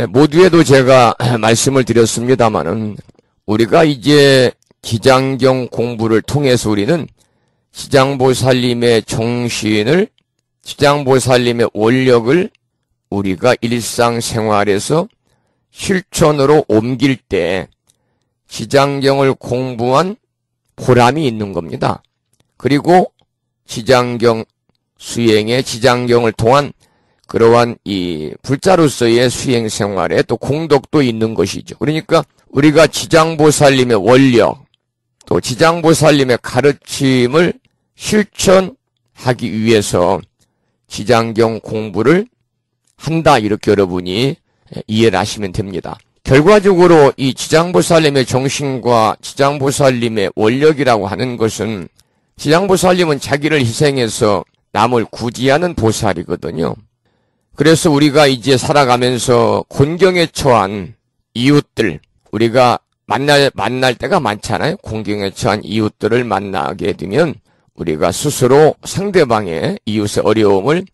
모두에도 제가 말씀을 드렸습니다마는 우리가 이제 지장경 공부를 통해서 우리는 지장보살님의 정신을, 지장보살님의 원력을 우리가 일상생활에서 실천으로 옮길 때 지장경을 공부한 보람이 있는 겁니다. 그리고 지장경 수행에 지장경을 통한 그러한 이 불자로서의 수행 생활에 또 공덕도 있는 것이죠. 그러니까 우리가 지장보살님의 원력, 또 지장보살님의 가르침을 실천하기 위해서 지장경 공부를 한다, 이렇게 여러분이 이해를 하시면 됩니다. 결과적으로 이 지장보살님의 정신과 지장보살님의 원력이라고 하는 것은, 지장보살님은 자기를 희생해서 남을 구제하는 보살이거든요. 그래서 우리가 이제 살아가면서 곤경에 처한 이웃들, 우리가 만날 때가 많잖아요. 곤경에 처한 이웃들을 만나게 되면 우리가 스스로 상대방의 이웃의 어려움을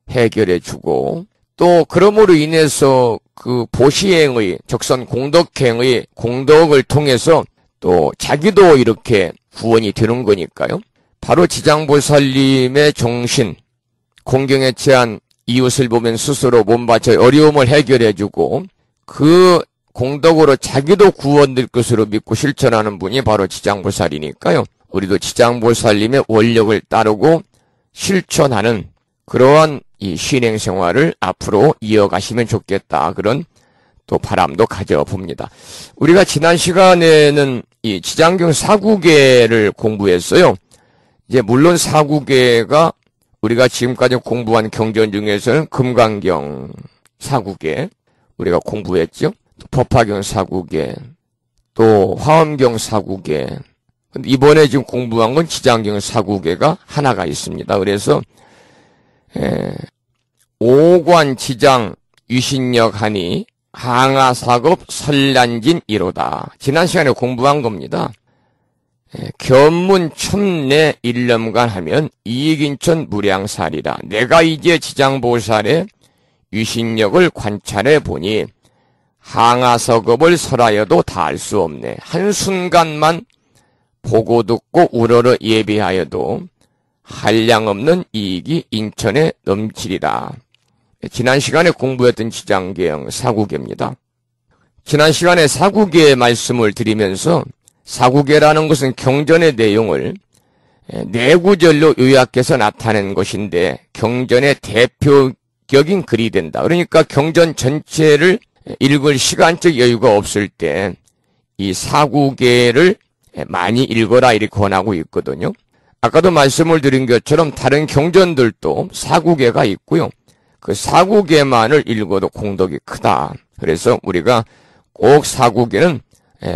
해결해주고, 또 그러므로 인해서 그 보시행의 적선 공덕행의 공덕을 통해서 또 자기도 이렇게 구원이 되는 거니까요. 바로 지장보살님의 정신, 곤경에 처한 이웃을 보면 스스로 몸바쳐 어려움을 해결해주고 그 공덕으로 자기도 구원될 것으로 믿고 실천하는 분이 바로 지장보살이니까요. 우리도 지장보살님의 원력을 따르고 실천하는 그러한 이 신행 생활을 앞으로 이어가시면 좋겠다, 그런 또 바람도 가져봅니다. 우리가 지난 시간에는 이 지장경 사구계를 공부했어요. 이제 물론 사구계가 우리가 지금까지 공부한 경전 중에서는 금강경 사구계 우리가 공부했죠. 또 법화경 사구계, 또 화엄경 사구계. 근데 이번에 지금 공부한 건 지장경 사구계가 하나가 있습니다. 그래서 오관 지장 유신력 하니 항아사급 설란진 이로다. 지난 시간에 공부한 겁니다. 견문 첨내 일념간 하면 이익인천 무량살이라. 내가 이제 지장보살의 유신력을 관찰해 보니 항아서급을 설하여도 다 알 수 없네. 한순간만 보고 듣고 우러러 예비하여도 한량없는 이익이 인천에 넘치리라. 지난 시간에 공부했던 지장경 사구계입니다. 지난 시간에 사구계의 말씀을 드리면서 사구계라는 것은 경전의 내용을 네 구절로 요약해서 나타낸 것인데 경전의 대표격인 글이 된다. 그러니까 경전 전체를 읽을 시간적 여유가 없을 때 이 사구계를 많이 읽어라, 이렇게 권하고 있거든요. 아까도 말씀을 드린 것처럼 다른 경전들도 사구계가 있고요. 그 사구계만을 읽어도 공덕이 크다. 그래서 우리가 꼭 사구계는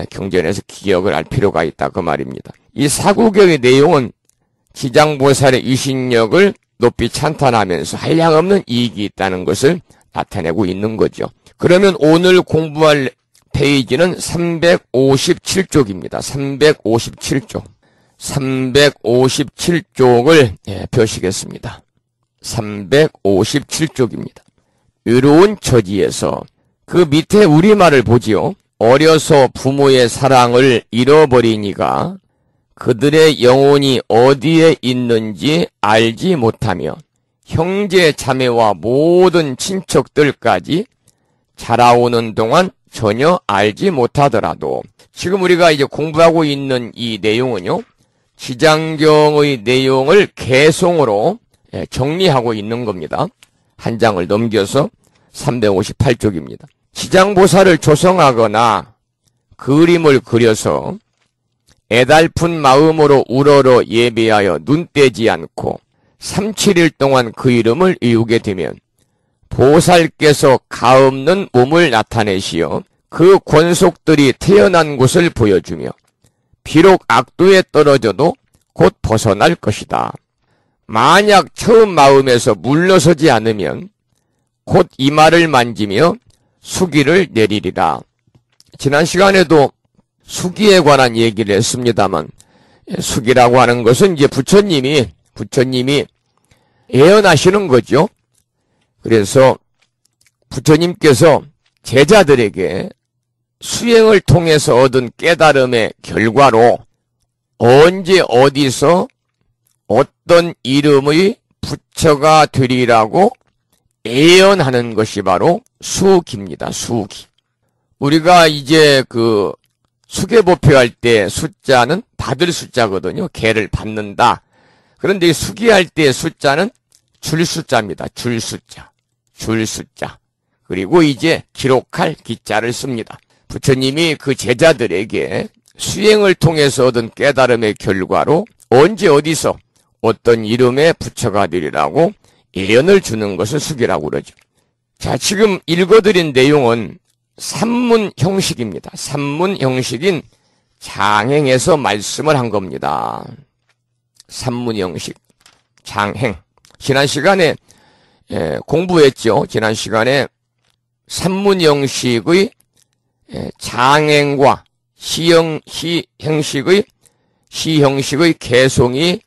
경전에서 기억을 할 필요가 있다, 그 말입니다. 이 사구경의 내용은 지장보살의 유신력을 높이 찬탄하면서 한량없는 이익이 있다는 것을 나타내고 있는 거죠. 그러면 오늘 공부할 페이지는 357쪽입니다. 357쪽. 357쪽을 펴시겠습니다. 357쪽입니다. 의로운 처지에서 그 밑에 우리말을 보지요. 어려서 부모의 사랑을 잃어버리니가 그들의 영혼이 어디에 있는지 알지 못하며 형제 자매와 모든 친척들까지 자라오는 동안 전혀 알지 못하더라도, 지금 우리가 이제 공부하고 있는 이 내용은요, 지장경의 내용을 개송으로 정리하고 있는 겁니다. 한 장을 넘겨서 358쪽입니다. 지장보살을 조성하거나 그림을 그려서 애달픈 마음으로 우러러 예배하여 눈 떼지 않고 3, 7일 동안 그 이름을 외우게 되면 보살께서 가없는 몸을 나타내시어 그 권속들이 태어난 곳을 보여주며 비록 악도에 떨어져도 곧 벗어날 것이다. 만약 처음 마음에서 물러서지 않으면 곧 이마를 만지며 수기를 내리리라. 지난 시간에도 수기에 관한 얘기를 했습니다만, 수기라고 하는 것은 이제 부처님이 예언하시는 거죠. 그래서 부처님께서 제자들에게 수행을 통해서 얻은 깨달음의 결과로 언제 어디서 어떤 이름의 부처가 되리라고 예언하는 것이 바로 수기입니다. 수기. 우리가 이제 그 수계보표할 때 숫자는 받을 숫자거든요. 개를 받는다. 그런데 수기할 때 숫자는 줄 숫자입니다. 줄 숫자. 줄 숫자. 그리고 이제 기록할 기자를 씁니다. 부처님이 그 제자들에게 수행을 통해서 얻은 깨달음의 결과로 언제 어디서 어떤 이름의 부처가 되리라고 예언을 주는 것을 수기라고 그러죠. 자, 지금 읽어드린 내용은 산문 형식입니다. 산문 형식인 장행에서 말씀을 한 겁니다. 산문 형식, 장행. 지난 시간에 공부했죠. 지난 시간에 산문 형식의 장행과 시형식의 개송이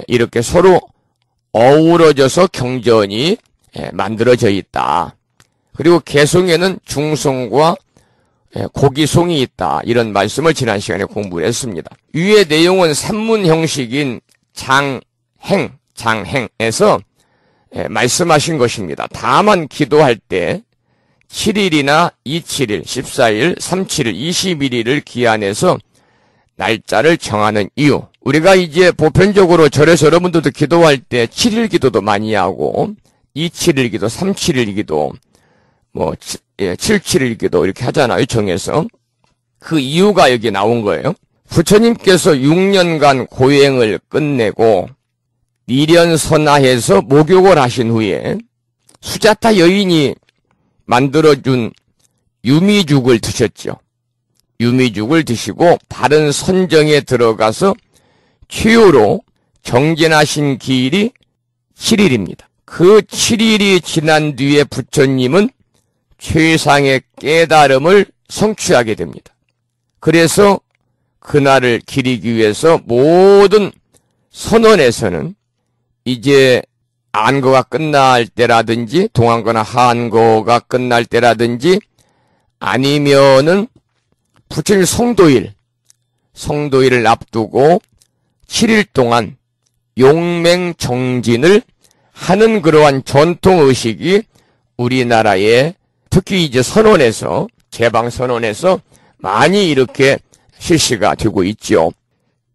이렇게 서로 어우러져서 경전이 만들어져 있다. 그리고 개송에는 중송과 고기송이 있다. 이런 말씀을 지난 시간에 공부를 했습니다. 위의 내용은 산문 형식인 장행에서 말씀하신 것입니다. 다만 기도할 때 7일이나 27일, 14일, 37일, 21일을 기한해서 날짜를 정하는 이유. 우리가 이제 보편적으로 절에서 여러분들도 기도할 때 7일 기도도 많이 하고 27일 기도, 37일 기도, 77일 기도 이렇게 하잖아요. 정해서. 그 이유가 여기 나온 거예요. 부처님께서 6년간 고행을 끝내고 니련선하에서 목욕을 하신 후에 수자타 여인이 만들어준 유미죽을 드셨죠. 유미죽을 드시고 바른 선정에 들어가서 최후로 정진하신 기일이 7일입니다. 그 7일이 지난 뒤에 부처님은 최상의 깨달음을 성취하게 됩니다. 그래서 그날을 기리기 위해서 모든 선원에서는 이제 안거가 끝날 때라든지 동안거나 하안거가 끝날 때라든지 아니면은 부처님 성도일을 앞두고 7일 동안 용맹정진을 하는 그러한 전통의식이 우리나라에 특히 이제 선원에서 제방선원에서 많이 이렇게 실시가 되고 있죠.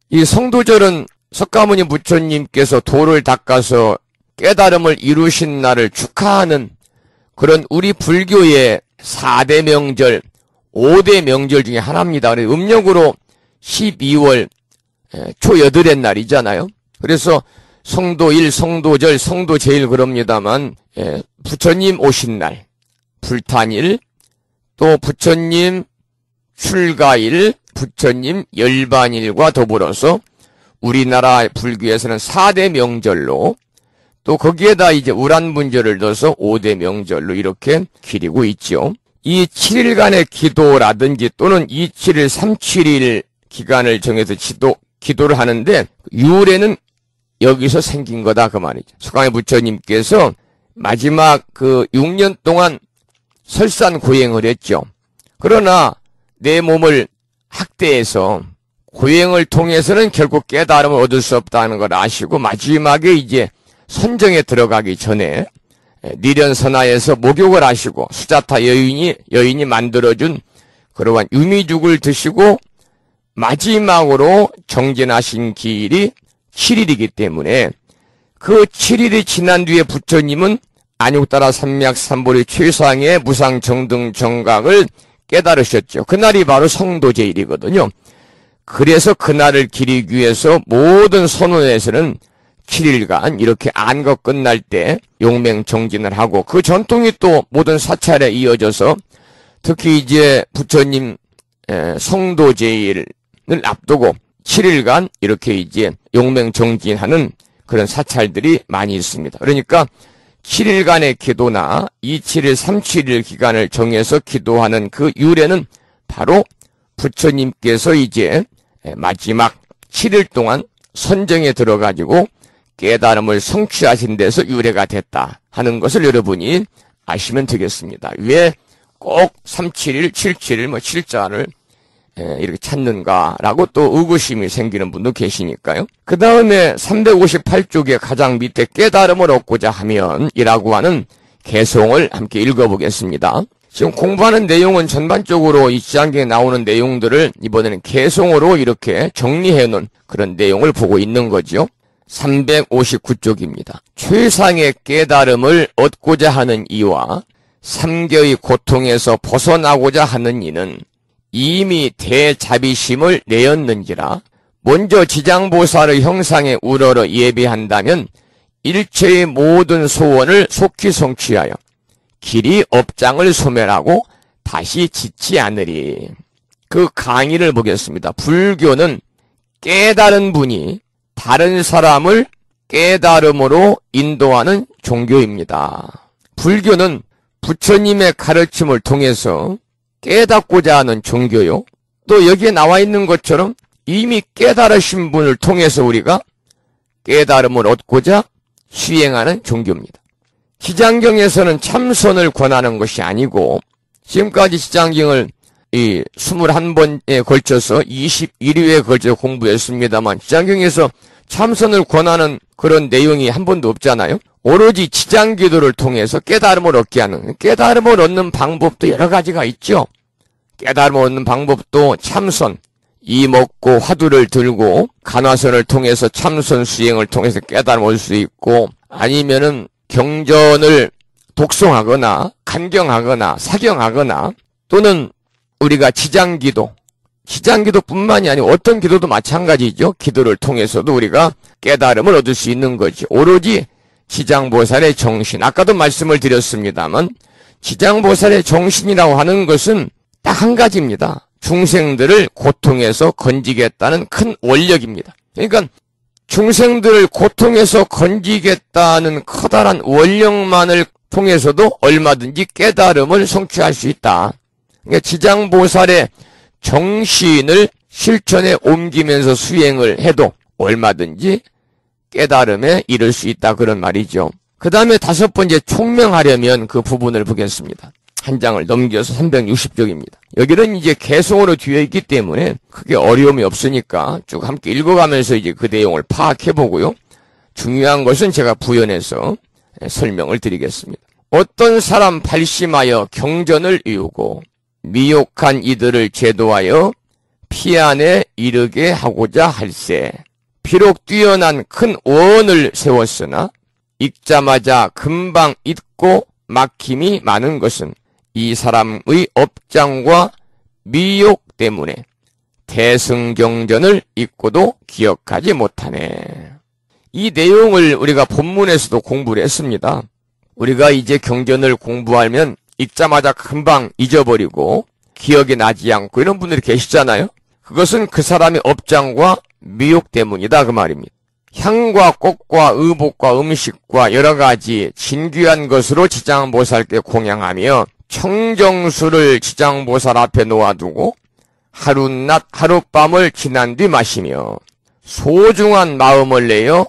이 성도절은 석가모니 부처님께서 도를 닦아서 깨달음을 이루신 날을 축하하는 그런 우리 불교의 4대 명절, 5대 명절 중에 하나입니다. 음력으로 12월 초 8의 날이잖아요. 그래서 성도일, 성도절, 성도제일 그럽니다만 부처님 오신 날, 불탄일, 또 부처님 출가일, 부처님 열반일과 더불어서 우리나라 불교에서는 4대 명절로 또 거기에다 이제 우란분절을 넣어서 5대 명절로 이렇게 기리고 있죠. 이 7일간의 기도라든지 또는 27일, 37일 기간을 정해서 기도를 하는데 유래는 여기서 생긴 거다 그 말이죠. 석가모니 부처님께서 마지막 그 6년 동안 설산고행을 했죠. 그러나 내 몸을 학대해서 고행을 통해서는 결국 깨달음을 얻을 수 없다는 걸 아시고 마지막에 이제 선정에 들어가기 전에 니련선하에서 목욕을 하시고 수자타 여인이 만들어준 그러한 유미죽을 드시고 마지막으로 정진하신 기일이 7일이기 때문에 그 7일이 지난 뒤에 부처님은 안욕따라 삼맥삼보리 최상의 무상정등 정각을 깨달으셨죠. 그날이 바로 성도제일이거든요. 그래서 그날을 기리기 위해서 모든 선원에서는 7일간 이렇게 안거 끝날 때 용맹정진을 하고 그 전통이 또 모든 사찰에 이어져서 특히 이제 부처님 성도제일을 앞두고 7일간 이렇게 이제 용맹정진하는 그런 사찰들이 많이 있습니다. 그러니까 7일간의 기도나 27일, 37일 기간을 정해서 기도하는 그 유래는 바로 부처님께서 이제 마지막 7일 동안 선정에 들어가지고 깨달음을 성취하신 데서 유래가 됐다 하는 것을 여러분이 아시면 되겠습니다. 왜 꼭 371, 771, 7자를 이렇게 찾는가라고 또 의구심이 생기는 분도 계시니까요. 그 다음에 358쪽의 가장 밑에 깨달음을 얻고자 하면 이라고 하는 개송을 함께 읽어보겠습니다. 지금 공부하는 내용은 전반적으로 이 지장경에 나오는 내용들을 이번에는 개송으로 이렇게 정리해 놓은 그런 내용을 보고 있는 거죠. 359쪽입니다. 최상의 깨달음을 얻고자 하는 이와 삼계의 고통에서 벗어나고자 하는 이는 이미 대자비심을 내었는지라 먼저 지장보살의 형상에 우러러 예배한다면 일체의 모든 소원을 속히 성취하여 길이 업장을 소멸하고 다시 짓지 않으리. 그 강의를 보겠습니다. 불교는 깨달은 분이 다른 사람을 깨달음으로 인도하는 종교입니다. 불교는 부처님의 가르침을 통해서 깨닫고자 하는 종교요. 또 여기에 나와 있는 것처럼 이미 깨달으신 분을 통해서 우리가 깨달음을 얻고자 수행하는 종교입니다. 지장경에서는 참선을 권하는 것이 아니고 지금까지 지장경을 이 21번에 걸쳐서 21회에 걸쳐 공부했습니다만 지장경에서 참선을 권하는 그런 내용이 한 번도 없잖아요. 오로지 지장기도를 통해서 깨달음을 얻게 하는, 깨달음을 얻는 방법도 여러 가지가 있죠. 깨달음을 얻는 방법도 참선, 이 먹고 화두를 들고 간화선을 통해서 참선 수행을 통해서 깨달음을 얻을 수 있고, 아니면은 경전을 독송하거나 간경하거나 사경하거나, 또는 우리가 지장기도뿐만이 아니고 어떤 기도도 마찬가지죠. 기도를 통해서도 우리가 깨달음을 얻을 수 있는 거지. 오로지 지장보살의 정신, 아까도 말씀을 드렸습니다만 지장보살의 정신이라고 하는 것은 딱 한 가지입니다. 중생들을 고통에서 건지겠다는 큰 원력입니다. 그러니까 중생들을 고통에서 건지겠다는 커다란 원력만을 통해서도 얼마든지 깨달음을 성취할 수 있다. 그러니까 지장보살의 정신을 실천에 옮기면서 수행을 해도 얼마든지 깨달음에 이를 수 있다, 그런 말이죠. 그 다음에 5번째, 총명하려면 그 부분을 보겠습니다. 한 장을 넘겨서 360쪽입니다. 여기는 이제 개송으로 뒤에 있기 때문에 크게 어려움이 없으니까 쭉 함께 읽어가면서 이제 그 내용을 파악해보고요. 중요한 것은 제가 부연해서 설명을 드리겠습니다. 어떤 사람 발심하여 경전을 이루고 미혹한 이들을 제도하여 피안에 이르게 하고자 할세. 비록 뛰어난 큰 원을 세웠으나 읽자마자 금방 잊고 막힘이 많은 것은 이 사람의 업장과 미혹 때문에 대승경전을 읽고도 기억하지 못하네. 이 내용을 우리가 본문에서도 공부를 했습니다. 우리가 이제 경전을 공부하면 읽자마자 금방 잊어버리고 기억이 나지 않고 이런 분들이 계시잖아요. 그것은 그 사람의 업장과 미혹 때문이다, 그 말입니다. 향과 꽃과 의복과 음식과 여러 가지 진귀한 것으로 지장보살께 공양하며 청정수를 지장보살 앞에 놓아두고 하룻낮 하룻밤을 지난 뒤 마시며 소중한 마음을 내어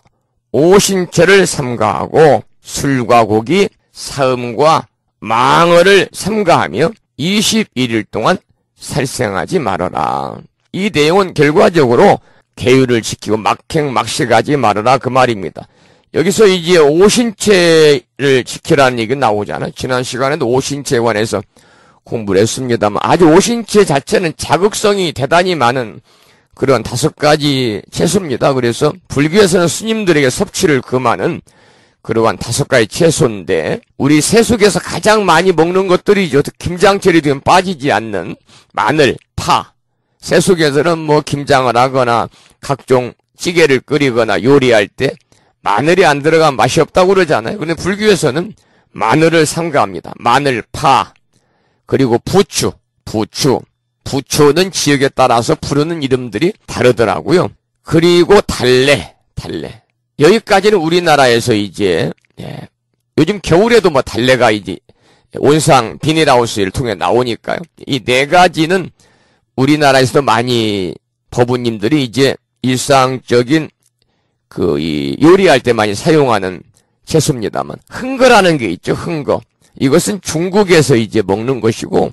오신채를 삼가하고 술과 고기, 사음과 망어를 삼가하며 21일 동안 살생하지 말아라. 이 내용은 결과적으로 계율을 지키고 막행막식하지 말아라, 그 말입니다. 여기서 이제 오신채를 지키라는 얘기가 나오잖아요. 지난 시간에도 오신채에 관해서 공부를 했습니다만 아주 오신채 자체는 자극성이 대단히 많은 그런 5가지 채소입니다. 그래서 불교에서는 스님들에게 섭취를 금하는 그러한 5가지 채소인데 우리 세속에서 가장 많이 먹는 것들이죠. 김장철이 되면 빠지지 않는 마늘, 파. 세속에서는 뭐 김장을 하거나 각종 찌개를 끓이거나 요리할 때 마늘이 안 들어가면 맛이 없다고 그러잖아요. 근데 불교에서는 마늘을 삼가합니다. 마늘, 파, 그리고 부추. 부추는 지역에 따라서 부르는 이름들이 다르더라고요. 그리고 달래. 여기까지는 우리나라에서 이제 요즘 겨울에도 뭐 달래가 이제 온상 비닐하우스를 통해 나오니까요. 이 4가지는 우리나라에서도 많이 법우님들이 이제 일상적인 이 요리할 때 많이 사용하는 채소입니다만, 흥거라는 게 있죠. 흥거. 이것은 중국에서 이제 먹는 것이고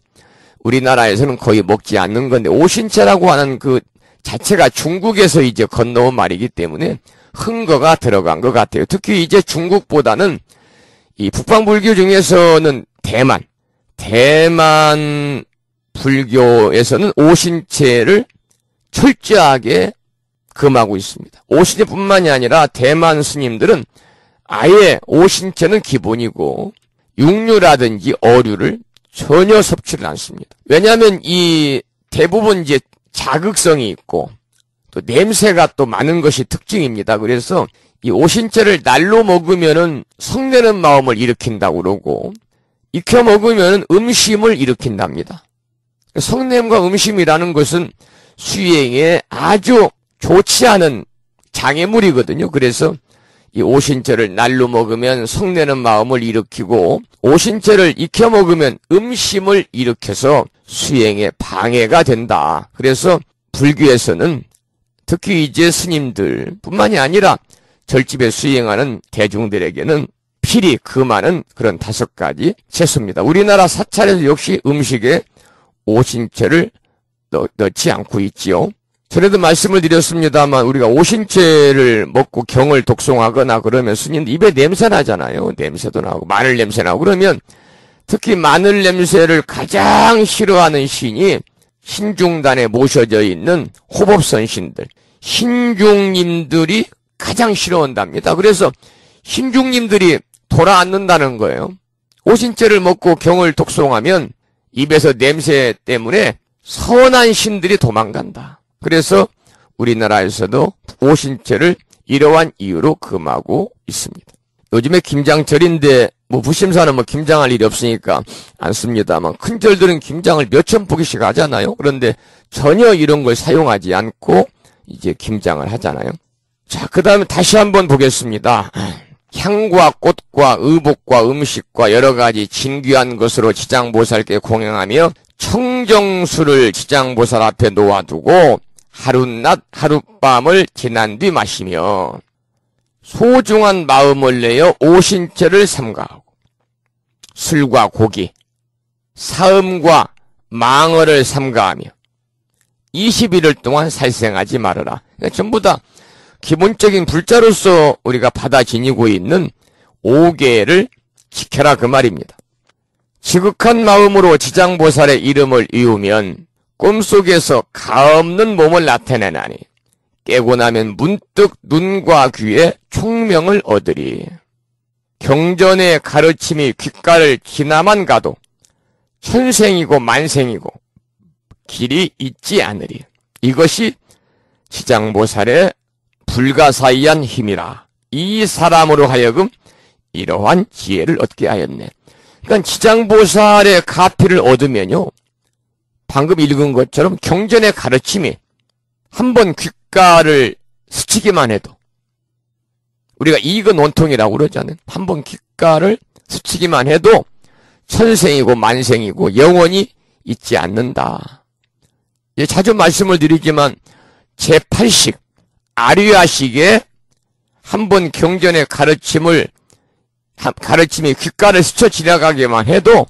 우리나라에서는 거의 먹지 않는 건데 오신채라고 하는 그 자체가 중국에서 이제 건너온 말이기 때문에 흥거가 들어간 것 같아요. 특히 이제 중국보다는 이 북방불교 중에서는 대만 불교에서는 오신채를 철저하게 금하고 있습니다. 오신채뿐만이 아니라 대만 스님들은 아예 오신채는 기본이고 육류라든지 어류를 전혀 섭취를 않습니다. 왜냐하면 이 대부분 이제 자극성이 있고 또 냄새가 또 많은 것이 특징입니다. 그래서 이 오신채를 날로 먹으면은 성내는 마음을 일으킨다고 그러고 익혀 먹으면은 음심을 일으킨답니다. 성냄과 음심이라는 것은 수행에 아주 좋지 않은 장애물이거든요. 그래서 이 오신채를 날로 먹으면 성내는 마음을 일으키고 오신채를 익혀 먹으면 음심을 일으켜서 수행에 방해가 된다. 그래서 불교에서는 특히 이제 스님들 뿐만이 아니라 절집에 수행하는 대중들에게는 필히 금하는 그런 5가지 채소입니다. 우리나라 사찰에서 역시 음식에 오신채를 넣지 않고 있지요. 전에도 말씀을 드렸습니다만 우리가 오신채를 먹고 경을 독송하거나 그러면 스님 입에 냄새 나잖아요. 냄새도 나고 마늘 냄새 나고 그러면 특히 마늘 냄새를 가장 싫어하는 신이 신중단에 모셔져 있는 호법선신들 신중님들이 가장 싫어한답니다. 그래서 신중님들이 돌아앉는다는 거예요. 오신채를 먹고 경을 독송하면 입에서 냄새 때문에 선한 신들이 도망간다. 그래서 우리나라에서도 오신채를 이러한 이유로 금하고 있습니다. 요즘에 김장철인데 부심사는 김장할 일이 없으니까 안 씁니다만 큰 절들은 김장을 몇천 포기씩 하잖아요. 그런데 전혀 이런 걸 사용하지 않고 이제 김장을 하잖아요. 자, 그 다음에 다시 한번 보겠습니다. 향과 꽃과 의복과 음식과 여러 가지 진귀한 것으로 지장보살께 공양하며 청정수를 지장보살 앞에 놓아두고 하룻낮 하룻밤을 지난 뒤 마시며 소중한 마음을 내어 오신채를 삼가하고 술과 고기, 사음과 망어를 삼가하며 20일을 동안 살생하지 말아라. 그러니까 전부 다 기본적인 불자로서 우리가 받아 지니고 있는 5계를 지켜라 그 말입니다. 지극한 마음으로 지장보살의 이름을 이으면 꿈속에서 가없는 몸을 나타내나니 깨고 나면 문득 눈과 귀에 총명을 얻으리. 경전의 가르침이 귓가를 지나만 가도 천생이고 만생이고 길이 있지 않으리. 이것이 지장보살의 불가사의한 힘이라. 이 사람으로 하여금 이러한 지혜를 얻게 하였네. 그러니까 지장보살의 가피를 얻으면요, 방금 읽은 것처럼 경전의 가르침이 한번 귓가를 스치기만 해도, 우리가 이익은 원통이라고 그러잖아요. 한번 귓가를 스치기만 해도 천생이고 만생이고 영원히 있지 않는다. 자주 말씀을 드리지만 제8식 아류아식에 한번 경전의 가르침이 귓가를 스쳐 지나가기만 해도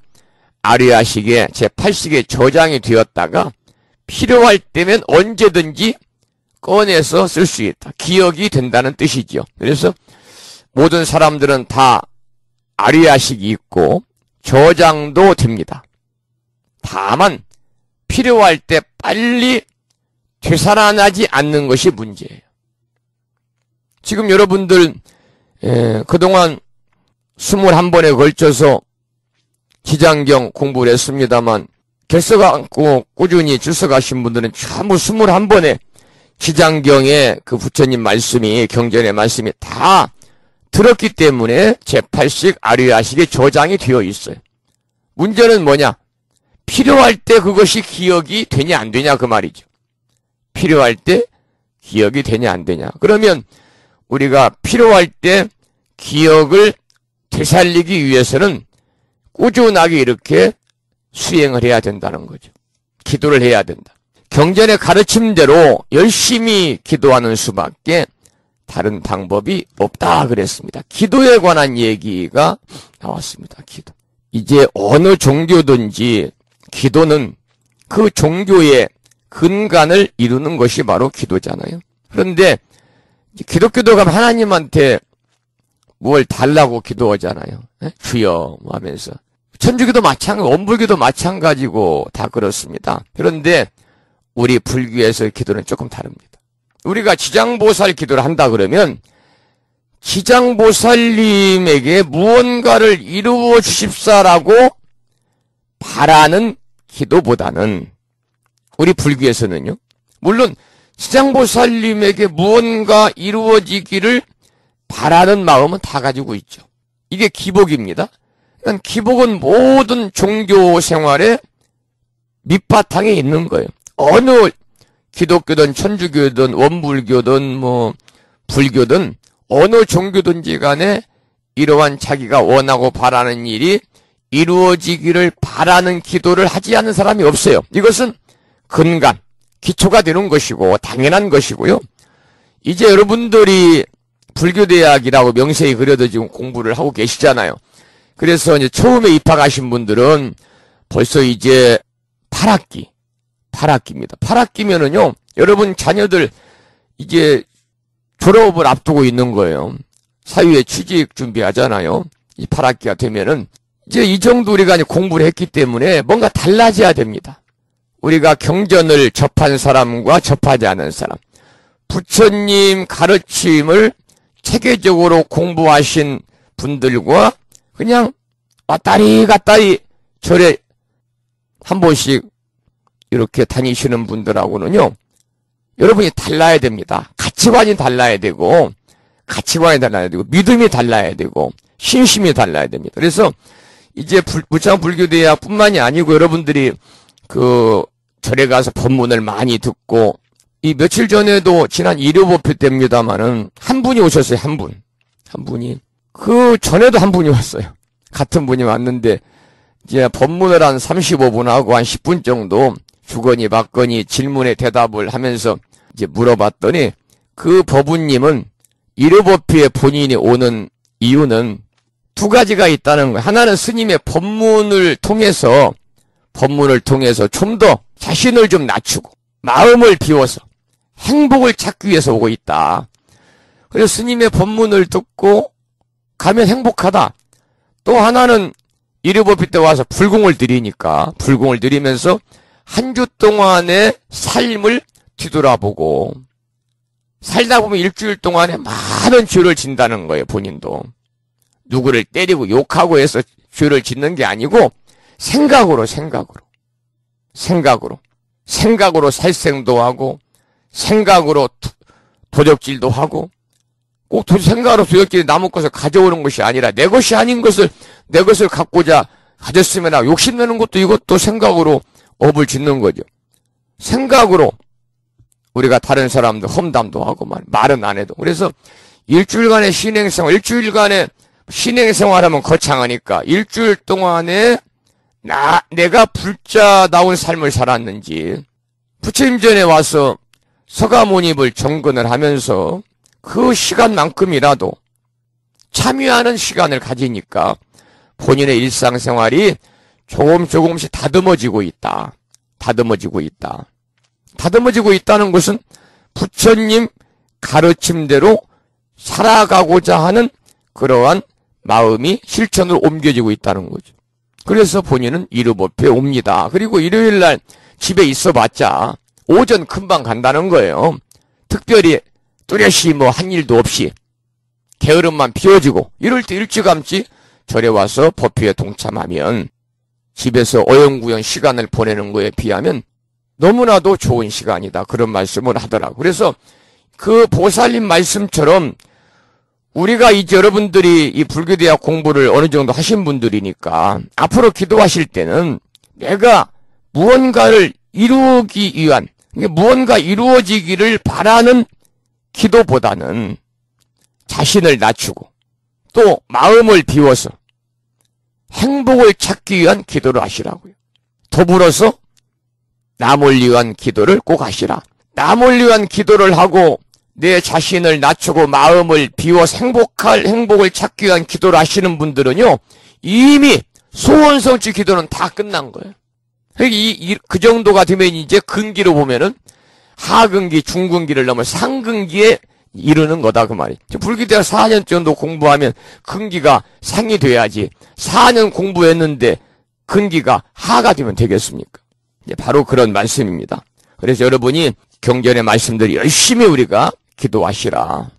아류아식의 제8식에 저장이 되었다가 필요할 때면 언제든지 꺼내서 쓸 수 있다. 기억이 된다는 뜻이죠. 그래서 모든 사람들은 다 아류아식이 있고 저장도 됩니다. 다만 필요할 때 빨리 되살아나지 않는 것이 문제예요. 지금 여러분들 그동안 21번에 걸쳐서 지장경 공부를 했습니다만 결석하고 꾸준히 출석하신 분들은 전부 21번에 지장경의 그 부처님 말씀이 경전의 말씀이 다 들었기 때문에 제8식 아류아식에 저장이 되어 있어요. 문제는 뭐냐? 필요할 때 그것이 기억이 되냐 안 되냐 그 말이죠. 필요할 때 기억이 되냐 안 되냐. 그러면 우리가 필요할 때 기억을 되살리기 위해서는 꾸준하게 이렇게 수행을 해야 된다는 거죠. 기도를 해야 된다. 경전의 가르침대로 열심히 기도하는 수밖에 다른 방법이 없다 그랬습니다. 기도에 관한 얘기가 나왔습니다. 기도. 이제 어느 종교든지 기도는 그 종교의 근간을 이루는 것이 바로 기도잖아요. 그런데 기독교도 가면 하나님한테 뭘 달라고 기도하잖아요. 주여 뭐 하면서. 천주교도 마찬가지, 원불교도 마찬가지고 다 그렇습니다. 그런데 우리 불교에서의 기도는 조금 다릅니다. 우리가 지장보살 기도를 한다 그러면 지장보살님에게 무언가를 이루어 주십사라고 바라는 기도보다는 우리 불교에서는요. 물론 지장보살님에게 무언가 이루어지기를 바라는 마음은 다 가지고 있죠. 이게 기복입니다. 그러니까 기복은 모든 종교 생활의 밑바탕에 있는 거예요. 어느 기독교든 천주교든 원불교든 뭐 불교든 어느 종교든지 간에 이러한 자기가 원하고 바라는 일이 이루어지기를 바라는 기도를 하지 않는 사람이 없어요. 이것은 근간, 기초가 되는 것이고 당연한 것이고요. 이제 여러분들이 불교대학이라고 명세히 그려도 지금 공부를 하고 계시잖아요. 그래서 이제 처음에 입학하신 분들은 벌써 이제 8학기입니다. 8학기면은요, 여러분 자녀들 이제 졸업을 앞두고 있는 거예요. 사회에 취직 준비하잖아요. 이 8학기가 되면은 이제 이 정도 우리가 이제 공부를 했기 때문에 뭔가 달라져야 됩니다. 우리가 경전을 접한 사람과 접하지 않은 사람, 부처님 가르침을 체계적으로 공부하신 분들과 그냥 왔다리 갔다리 절에 한 번씩 이렇게 다니시는 분들하고는요, 여러분이 달라야 됩니다. 가치관이 달라야 되고, 믿음이 달라야 되고, 신심이 달라야 됩니다. 그래서 이제 부창불교대학 뿐만이 아니고 여러분들이 그 절에 가서 법문을 많이 듣고, 이 며칠 전에도 지난 일요법회 때입니다마는 한 분이 오셨어요. 한 분이. 그 전에도 한 분이 왔어요. 같은 분이 왔는데 이제 법문을 한 35분 하고 한 10분 정도 주거니 받거니 질문에 대답을 하면서 이제 물어봤더니 그 법우님은 일요법회에 본인이 오는 이유는 두 가지가 있다는 거예요. 하나는 스님의 법문을 통해서 좀 더 자신을 좀 낮추고 마음을 비워서 행복을 찾기 위해서 오고 있다. 그래서 스님의 법문을 듣고 가면 행복하다. 또 하나는 일요법회 때 와서 불공을 드리면서 한 주 동안의 삶을 뒤돌아보고 살다 보면 일주일 동안에 많은 죄를 짓는다는 거예요. 본인도 누구를 때리고 욕하고 해서 죄를 짓는 게 아니고 생각으로 살생도 하고 생각으로 도적질도 하고 꼭 생각으로 도적질이 남의 것을 가져오는 것이 아니라 내 것이 아닌 것을 내 것을 갖고자 가졌으면 욕심내는 것도 이것도 생각으로 업을 짓는 거죠. 생각으로 우리가 다른 사람들 험담도 하고 말은 안 해도. 그래서 일주일간의 신행생활하면 거창하니까 일주일 동안에 내가 불자다운 삶을 살았는지 부처님 전에 와서 서가모니를 정근을 하면서 그 시간만큼이라도 참여하는 시간을 가지니까 본인의 일상생활이 조금씩 다듬어지고 있다는 것은 부처님 가르침대로 살아가고자 하는 그러한 마음이 실천으로 옮겨지고 있다는 거죠. 그래서 본인은 일요법회에 옵니다. 그리고 일요일날 집에 있어봤자 오전 금방 간다는 거예요. 특별히 뚜렷이 한 일도 없이 게으름만 피워지고 이럴 때 일찌감치 절에 와서 법회에 동참하면 집에서 어영부영 시간을 보내는 거에 비하면 너무나도 좋은 시간이다. 그런 말씀을 하더라고요. 그래서 그 보살님 말씀처럼 우리가 이제 여러분들이 이 불교대학 공부를 어느 정도 하신 분들이니까 앞으로 기도하실 때는 내가 무언가를 이루기 위한, 무언가 이루어지기를 바라는 기도보다는 자신을 낮추고 또 마음을 비워서 행복을 찾기 위한 기도를 하시라고요. 더불어서 남을 위한 기도를 꼭 하시라. 남을 위한 기도를 하고 내 자신을 낮추고 마음을 비워서 행복을 찾기 위한 기도를 하시는 분들은요, 이미 소원성취 기도는 다 끝난 거예요. 그 정도가 되면 이제 근기로 보면은 하근기, 중근기를 넘어 상근기에 이르는 거다 그 말이. 불기대학 4년 정도 공부하면 근기가 상이 돼야지. 4년 공부했는데 근기가 하가 되면 되겠습니까? 이제 바로 그런 말씀입니다. 그래서 여러분이 경전의 말씀들 열심히 우리가 기도하시라.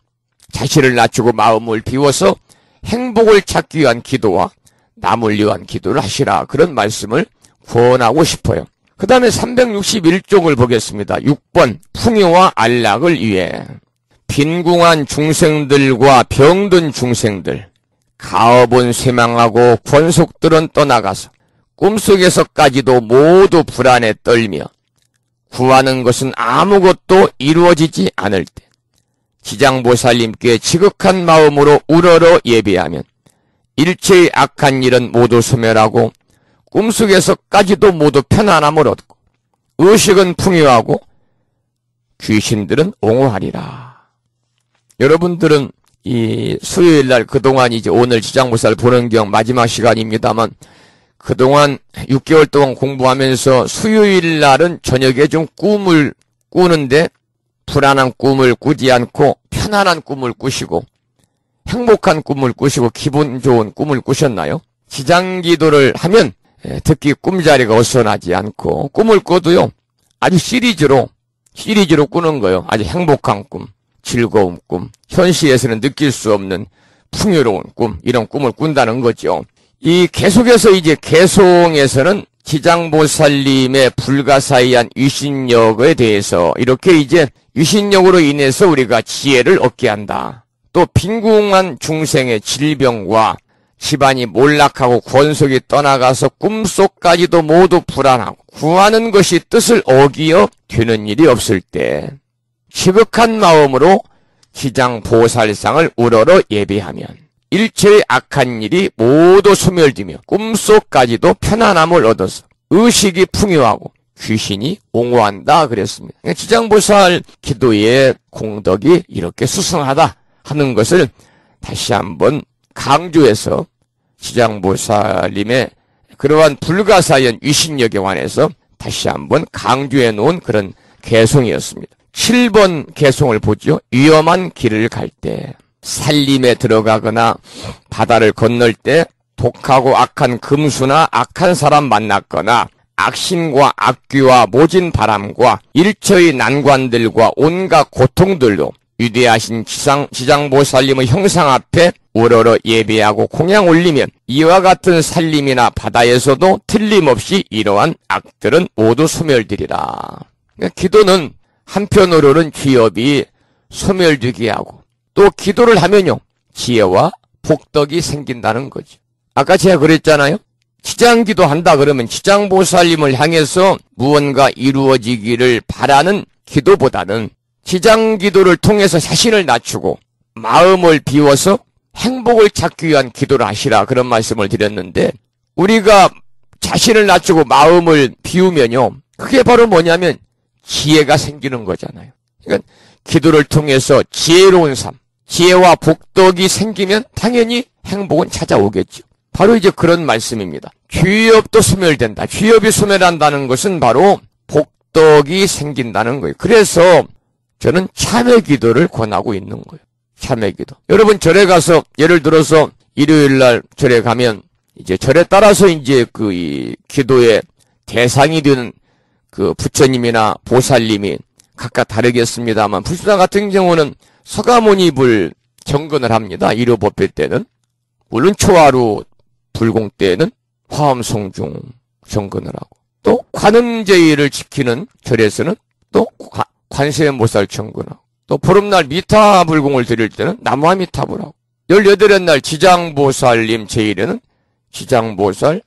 자신을 낮추고 마음을 비워서 행복을 찾기 위한 기도와 남을 위한 기도를 하시라. 그런 말씀을 권하고 싶어요. 그 다음에 361쪽을 보겠습니다. 6번 풍요와 안락을 위해 빈궁한 중생들과 병든 중생들, 가업은 쇠망하고 권속들은 떠나가서 꿈속에서까지도 모두 불안에 떨며 구하는 것은 아무것도 이루어지지 않을 때 지장보살님께 지극한 마음으로 우러러 예배하면 일체의 악한 일은 모두 소멸하고 꿈속에서까지도 모두 편안함을 얻고 의식은 풍요하고 귀신들은 옹호하리라. 여러분들은 이 수요일날 그동안 이제 오늘 지장보살 보는경 마지막 시간입니다만 그동안 6개월 동안 공부하면서 수요일날은 저녁에 좀 꿈을 꾸는데 불안한 꿈을 꾸지 않고 편안한 꿈을 꾸시고 행복한 꿈을 꾸시고 기분 좋은 꿈을 꾸셨나요? 지장기도를 하면 특히 꿈자리가 어수선하지 않고 꿈을 꿔도요 아주 시리즈로 꾸는 거예요. 아주 행복한 꿈, 즐거운 꿈, 현실에서는 느낄 수 없는 풍요로운 꿈, 이런 꿈을 꾼다는 거죠. 이 계속해서 이제 개송에서는 지장보살님의 불가사의한 위신력에 대해서 이렇게 이제 위신력으로 인해서 우리가 지혜를 얻게 한다. 또 빈궁한 중생의 질병과 집안이 몰락하고 권속이 떠나가서 꿈속까지도 모두 불안하고 구하는 것이 뜻을 어기어 되는 일이 없을 때 지극한 마음으로 지장보살상을 우러러 예배하면 일체의 악한 일이 모두 소멸되며 꿈속까지도 편안함을 얻어서 의식이 풍요하고 귀신이 옹호한다 그랬습니다. 지장보살 기도의 공덕이 이렇게 수승하다 하는 것을 다시 한번 강조해서 지장보살님의 그러한 불가사의한 위신력에 관해서 다시 한번 강조해 놓은 그런 개송이었습니다. 7번 개송을 보죠. 위험한 길을 갈 때, 산림에 들어가거나 바다를 건널 때 독하고 악한 금수나 악한 사람 만났거나 악신과 악귀와 모진 바람과 일처의 난관들과 온갖 고통들로 위대하신 지장보살님의 형상 앞에 우러러 예배하고 공양 올리면 이와 같은 산림이나 바다에서도 틀림없이 이러한 악들은 모두 소멸되리라. 그러니까 기도는 한편으로는 기업이 소멸되게 하고 또 기도를 하면요 지혜와 복덕이 생긴다는 거죠. 아까 제가 그랬잖아요. 지장기도 한다 그러면 지장보살님을 향해서 무언가 이루어지기를 바라는 기도보다는 지장기도를 통해서 자신을 낮추고 마음을 비워서 행복을 찾기 위한 기도를 하시라 그런 말씀을 드렸는데 우리가 자신을 낮추고 마음을 비우면요 그게 바로 뭐냐면 지혜가 생기는 거잖아요. 그러니까 기도를 통해서 지혜로운 삶, 지혜와 복덕이 생기면 당연히 행복은 찾아오겠죠. 바로 이제 그런 말씀입니다. 귀업도 소멸된다. 귀업이 소멸한다는 것은 바로 복덕이 생긴다는 거예요. 그래서 저는 참회 기도를 권하고 있는 거예요. 참회 기도. 여러분 절에 가서 예를 들어서 일요일 날 절에 가면 이제 절에 따라서 이제 이 기도의 대상이 되는 그 부처님이나 보살님이 각각 다르겠습니다만 불수당 같은 경우는 서가모니불 정근을 합니다. 일요법회 때는. 물론 초하루 불공 때는 화엄성중 정근을 하고 또 관음제의를 지키는 절에서는 또 관세음보살 정근하고 또 보름날 미타불공을 드릴 때는 나무아미타불 하고 18의 날 지장보살님 제일에는 지장보살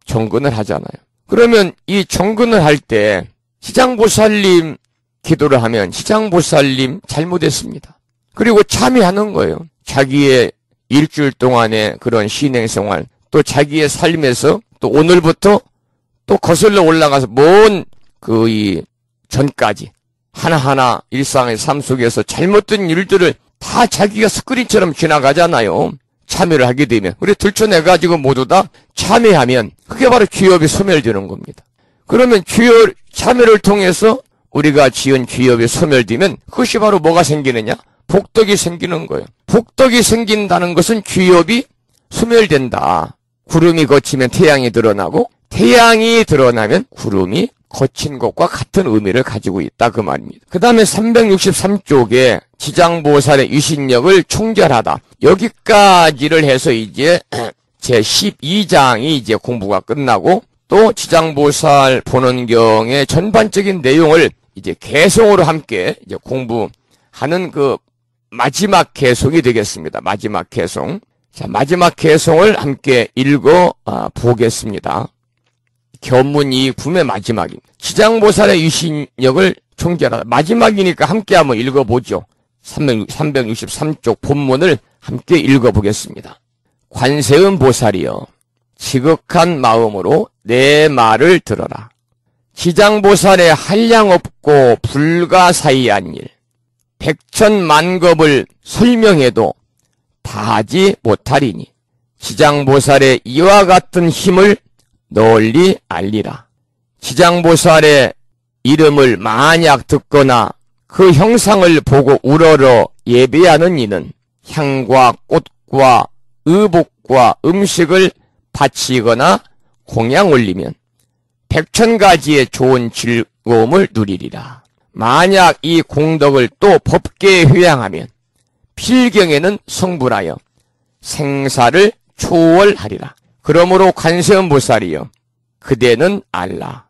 정근을 하잖아요. 그러면 이 정근을 할 때 지장보살님 기도를 하면 지장보살님 잘못했습니다. 그리고 참여하는 거예요. 자기의 일주일 동안의 그런 신행생활 또 자기의 삶에서 또 오늘부터 또 거슬러 올라가서 먼 이 전까지 하나하나 일상의 삶 속에서 잘못된 일들을 다 자기가 스크린처럼 지나가잖아요. 참여를 하게 되면, 우리 들춰내가지고 모두 다 참여하면 그게 바로 귀업이 소멸되는 겁니다. 그러면 참여를 통해서 우리가 지은 귀업이 소멸되면 그것이 바로 뭐가 생기느냐? 복덕이 생기는 거예요. 복덕이 생긴다는 것은 귀업이 소멸된다. 구름이 걷히면 태양이 드러나고 태양이 드러나면 구름이 거친 것과 같은 의미를 가지고 있다 그 말입니다. 그 다음에 363쪽에 지장보살의 유신력을 총결하다. 여기까지를 해서 이제 제 12장이 이제 공부가 끝나고 또 지장보살 본원경의 전반적인 내용을 이제 개성으로 함께 이제 공부하는 그 마지막 개성이 되겠습니다. 마지막 개성. 자, 마지막 개성을 함께 읽어 보겠습니다. 견문이익품의 마지막입니다. 지장보살의 유신력을 총결하다. 마지막이니까 함께 한번 읽어보죠. 363쪽 본문을 함께 읽어보겠습니다. 관세음 보살이여, 지극한 마음으로 내 말을 들어라. 지장보살의 한량없고 불가사의한 일, 백천만겁을 설명해도 다하지 못하리니 지장보살의 이와 같은 힘을 널리 알리라. 지장보살의 이름을 만약 듣거나 그 형상을 보고 우러러 예배하는 이는 향과 꽃과 의복과 음식을 바치거나 공양 올리면 100,000가지의 좋은 즐거움을 누리리라. 만약 이 공덕을 또 법계에 회양하면 필경에는 성불하여 생사를 초월하리라. 그러므로 관세음보살이여, 그대는 알라.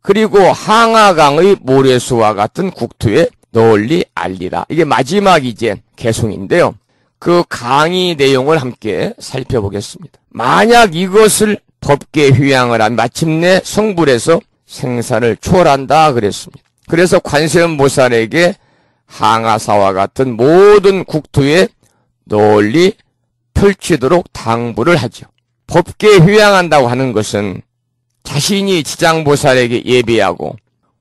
그리고 항아강의 모래수와 같은 국토에 널리 알리라. 이게 마지막 이제 개송인데요. 그 강의 내용을 함께 살펴보겠습니다. 만약 이것을 법계에 회양을 하면 마침내 성불해서 생사를 초월한다 그랬습니다. 그래서 관세음보살에게 항아사와 같은 모든 국토에 널리 펼치도록 당부를 하죠. 법계에 회양한다고 하는 것은 자신이 지장보살에게 예배하고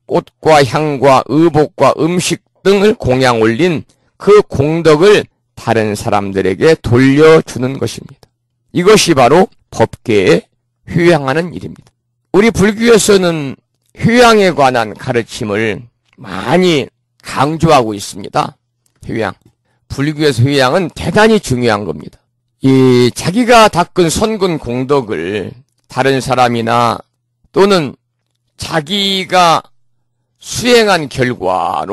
꽃과 향과 의복과 음식 등을 공양 올린 그 공덕을 다른 사람들에게 돌려주는 것입니다. 이것이 바로 법계에 회양하는 일입니다. 우리 불교에서는 회양에 관한 가르침을 많이 강조하고 있습니다. 회양. 불교에서 회양은 대단히 중요한 겁니다. 이 자기가 닦은 선군 공덕을 다른 사람이나 또는 자기가 수행한 결과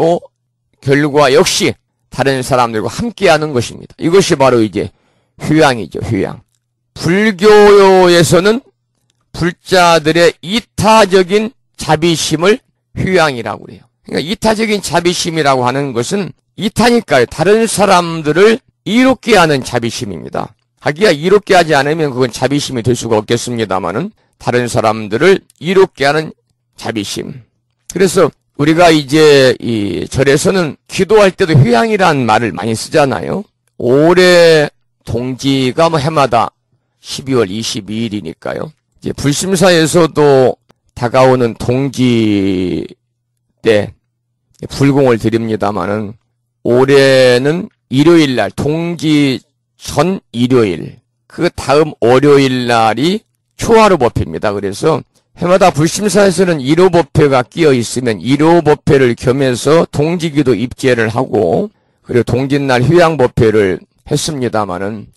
역시 다른 사람들과 함께하는 것입니다. 이것이 바로 이제 회양이죠. 회양. 불교에서는 불자들의 이타적인 자비심을 회양이라고 그래요. 그러니까 이타적인 자비심이라고 하는 것은 이타니까요. 다른 사람들을 이롭게 하는 자비심입니다. 하기야 이롭게 하지 않으면 그건 자비심이 될 수가 없겠습니다만은 다른 사람들을 이롭게 하는 자비심. 그래서 우리가 이제 이 절에서는 기도할 때도 회양이라는 말을 많이 쓰잖아요. 올해 동지가 해마다 12월 22일이니까요. 이제 불심사에서도 다가오는 동지 때 불공을 드립니다마는 올해는 일요일 날 동지 전 일요일 그 다음 월요일 날이 초하루 법회입니다. 그래서 해마다 불심사에서는 1호 법회가 끼어 있으면 1호 법회를 겸해서 동지기도 입제를 하고 그리고 동짓날 휴양 법회를 했습니다마는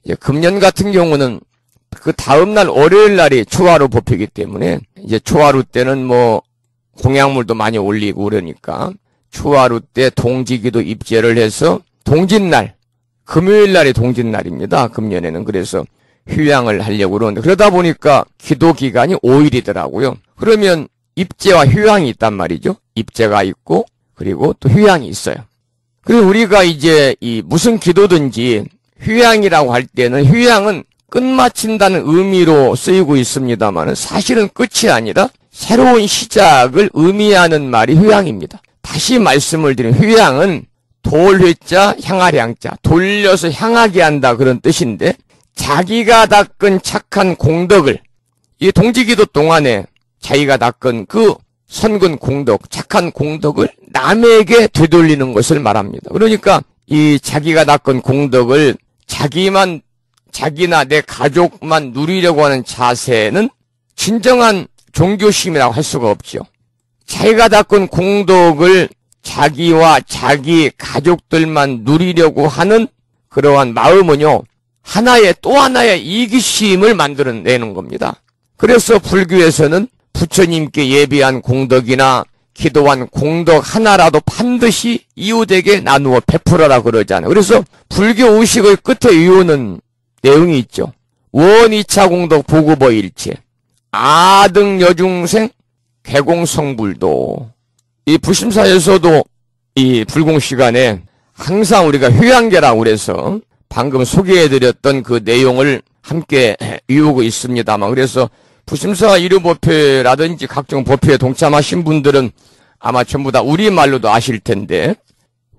이제 금년 같은 경우는 그 다음날 월요일 날이 초하루 법회이기 때문에 이제 초하루 때는 뭐 공양물도 많이 올리고 그러니까 초하루 때 동지기도 입제를 해서 동짓날 금요일 날이 동짓날입니다. 금년에는. 그래서 휴양을 하려고 그러는데 그러다 보니까 기도 기간이 5일이더라고요. 그러면 입제와 휴양이 있단 말이죠. 입제가 있고 그리고 또 휴양이 있어요. 그리고 우리가 이제 이 무슨 기도든지 휴양이라고 할 때는 휴양은 끝마친다는 의미로 쓰이고 있습니다만 사실은 끝이 아니라 새로운 시작을 의미하는 말이 휴양입니다. 다시 말씀을 드리면 휴양은 돌회자 향하량자 돌려서 향하게 한다 그런 뜻인데 자기가 닦은 착한 공덕을 이 동지기도 동안에 자기가 닦은 그 선근 공덕 착한 공덕을 남에게 되돌리는 것을 말합니다. 그러니까 이 자기가 닦은 공덕을 자기만 자기나 내 가족만 누리려고 하는 자세는 진정한 종교심이라고 할 수가 없죠. 자기가 닦은 공덕을 자기와 자기 가족들만 누리려고 하는 그러한 마음은요, 또 하나의 이기심을 만들어내는 겁니다. 그래서 불교에서는 부처님께 예비한 공덕이나 기도한 공덕 하나라도 반드시 이웃에게 나누어 베풀어라 그러잖아요. 그래서 불교 의식의 끝에 이오는 내용이 있죠. 원이차 공덕 보급어 일체 아등 여중생 개공성불도. 이 부심사에서도 이 불공 시간에 항상 우리가 휴양계라고 그래서 방금 소개해드렸던 그 내용을 함께 이루고 있습니다만, 그래서 부심사 이류법회라든지 각종 법회에 동참하신 분들은 아마 전부 다 우리말로도 아실 텐데,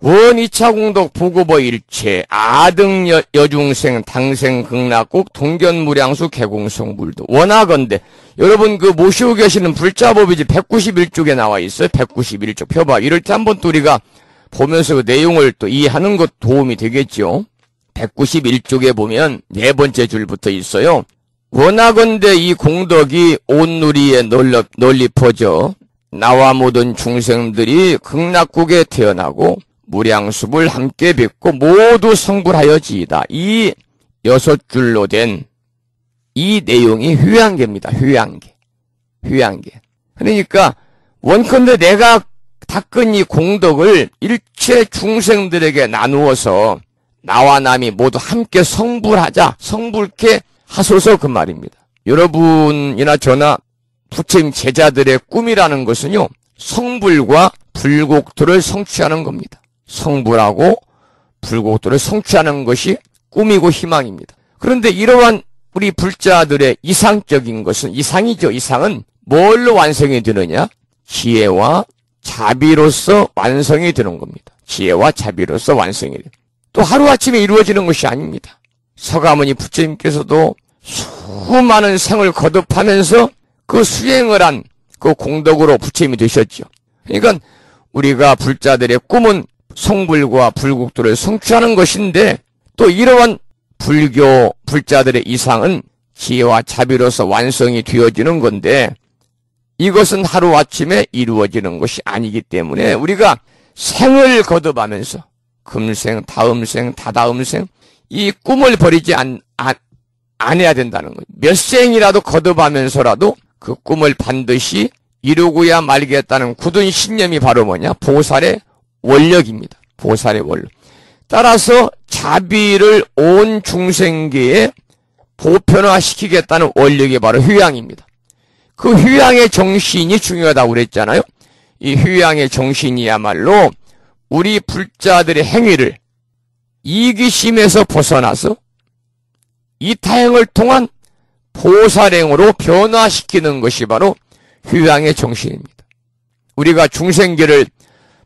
원이차 공덕 보급어 일체 아등 여중생 당생 극락국 동견무량수 개공성불도. 원하건대 여러분 그 모시고 계시는 불자법이지 191쪽에 나와 있어요. 191쪽 펴봐. 이럴 때 한번 또 우리가 보면서 그 내용을 또 이해하는 것 도움이 되겠죠. 191쪽에 보면 네 번째 줄부터 있어요. 원하건대 이 공덕이 온 누리에 널리 퍼져 나와 모든 중생들이 극락국에 태어나고 무량습을 함께 뵙고 모두 성불하여지이다. 이 6줄로 된 이 내용이 휴양계입니다. 휴양계. 그러니까 원컨대 내가 닦은 이 공덕을 일체 중생들에게 나누어서 나와 남이 모두 함께 성불하자, 성불케 하소서 그 말입니다. 여러분이나 저나 부처님 제자들의 꿈이라는 것은요, 성불과 불국토를 성취하는 겁니다. 성불하고 불국토를 성취하는 것이 꿈이고 희망입니다. 그런데 이러한 우리 불자들의 이상적인 것은, 이상이죠. 이상은 뭘로 완성이 되느냐? 지혜와 자비로서 완성이 되는 겁니다. 지혜와 자비로서 완성이 돼요. 또 하루아침에 이루어지는 것이 아닙니다. 서가모니 부처님께서도 수많은 생을 거듭하면서 그 수행을 한 그 공덕으로 부처님이 되셨죠. 그러니까 우리가 불자들의 꿈은 성불과 불국토를 성취하는 것인데, 또 이러한 불교 불자들의 이상은 지혜와 자비로서 완성이 되어지는 건데, 이것은 하루아침에 이루어지는 것이 아니기 때문에 우리가 생을 거듭하면서 금생, 다음생, 다다음생 이 꿈을 버리지 안 해야 된다는 거예요. 몇 생이라도 거듭하면서라도 그 꿈을 반드시 이루고야 말겠다는 굳은 신념이 바로 뭐냐? 보살의 원력입니다. 보살의 원력. 따라서 자비를 온 중생계에 보편화시키겠다는 원력이 바로 휴양입니다. 그 휴양의 정신이 중요하다고 그랬잖아요. 이 휴양의 정신이야말로 우리 불자들의 행위를 이기심에서 벗어나서 이타행을 통한 보살행으로 변화시키는 것이 바로 휴양의 정신입니다. 우리가 중생계를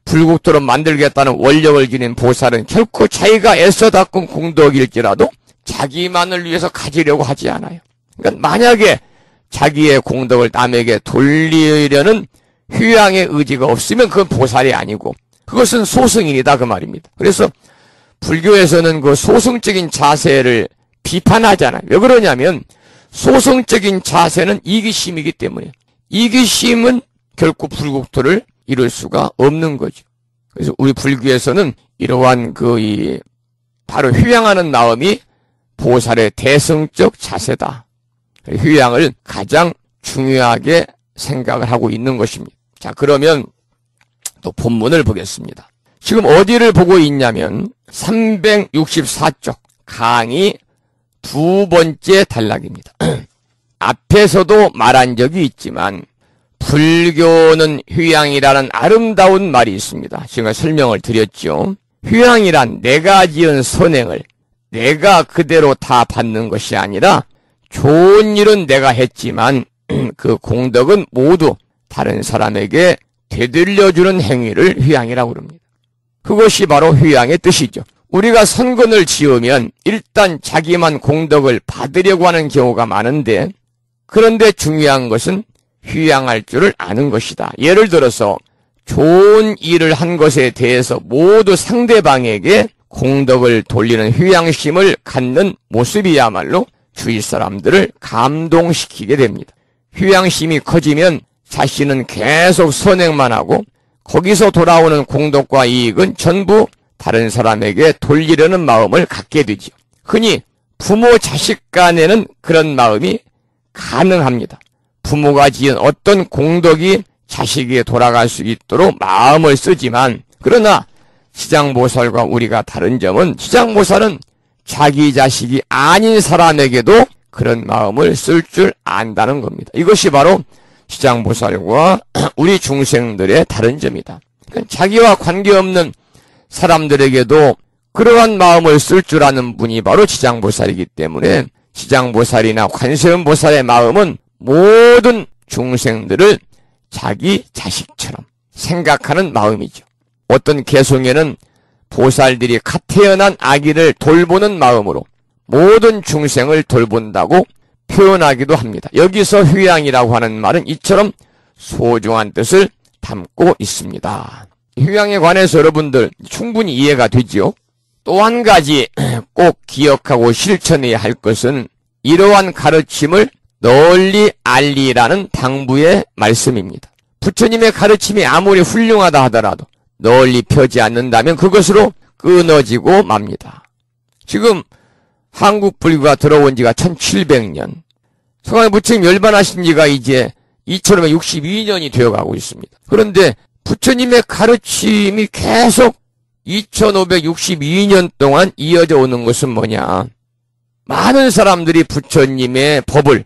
불국토로 만들겠다는 원력을 지닌 보살은 결코 자기가 애써 닦은 공덕일지라도 자기만을 위해서 가지려고 하지 않아요. 그러니까 만약에 자기의 공덕을 남에게 돌리려는 휴양의 의지가 없으면 그건 보살이 아니고 그것은 소승인이다 그 말입니다. 그래서 불교에서는 그 소승적인 자세를 비판하잖아요. 왜 그러냐면 소승적인 자세는 이기심이기 때문에, 이기심은 결코 불국토를 이룰 수가 없는 거죠. 그래서 우리 불교에서는 이러한 바로 휴양하는 마음이 보살의 대승적 자세다. 휴양을 가장 중요하게 생각을 하고 있는 것입니다. 자, 그러면 또 본문을 보겠습니다. 지금 어디를 보고 있냐면 364쪽 강의 두 번째 단락입니다. 앞에서도 말한 적이 있지만 불교는 휴양이라는 아름다운 말이 있습니다. 제가 설명을 드렸죠. 휴양이란 내가 지은 선행을 내가 그대로 다 받는 것이 아니라 좋은 일은 내가 했지만 그 공덕은 모두 다른 사람에게 되돌려주는 행위를 휴양이라고 합니다. 그것이 바로 휴양의 뜻이죠. 우리가 선근을 지으면 일단 자기만 공덕을 받으려고 하는 경우가 많은데, 그런데 중요한 것은 휴양할 줄을 아는 것이다. 예를 들어서 좋은 일을 한 것에 대해서 모두 상대방에게 공덕을 돌리는 휴양심을 갖는 모습이야말로 주위 사람들을 감동시키게 됩니다. 휴양심이 커지면 자신은 계속 선행만 하고 거기서 돌아오는 공덕과 이익은 전부 다른 사람에게 돌리려는 마음을 갖게 되죠. 흔히 부모 자식 간에는 그런 마음이 가능합니다. 부모가 지은 어떤 공덕이 자식에게 돌아갈 수 있도록 마음을 쓰지만, 그러나 지장보살과 우리가 다른 점은 지장보살은 자기 자식이 아닌 사람에게도 그런 마음을 쓸 줄 안다는 겁니다. 이것이 바로 지장보살과 우리 중생들의 다른 점이다. 그러니까 자기와 관계없는 사람들에게도 그러한 마음을 쓸 줄 아는 분이 바로 지장보살이기 때문에 지장보살이나 관세음보살의 마음은 모든 중생들을 자기 자식처럼 생각하는 마음이죠. 어떤 개송에는 보살들이 갓 태어난 아기를 돌보는 마음으로 모든 중생을 돌본다고 표현하기도 합니다. 여기서 휴양이라고 하는 말은 이처럼 소중한 뜻을 담고 있습니다. 휴양에 관해서 여러분들 충분히 이해가 되죠? 또 한 가지 꼭 기억하고 실천해야 할 것은 이러한 가르침을 널리 알리라는 당부의 말씀입니다. 부처님의 가르침이 아무리 훌륭하다 하더라도 널리 펴지 않는다면 그것으로 끊어지고 맙니다. 지금 한국 불교가 들어온 지가 1700년, 성황 부처님 열반하신 지가 이제 2562년이 되어가고 있습니다. 그런데 부처님의 가르침이 계속 2562년 동안 이어져 오는 것은 뭐냐? 많은 사람들이 부처님의 법을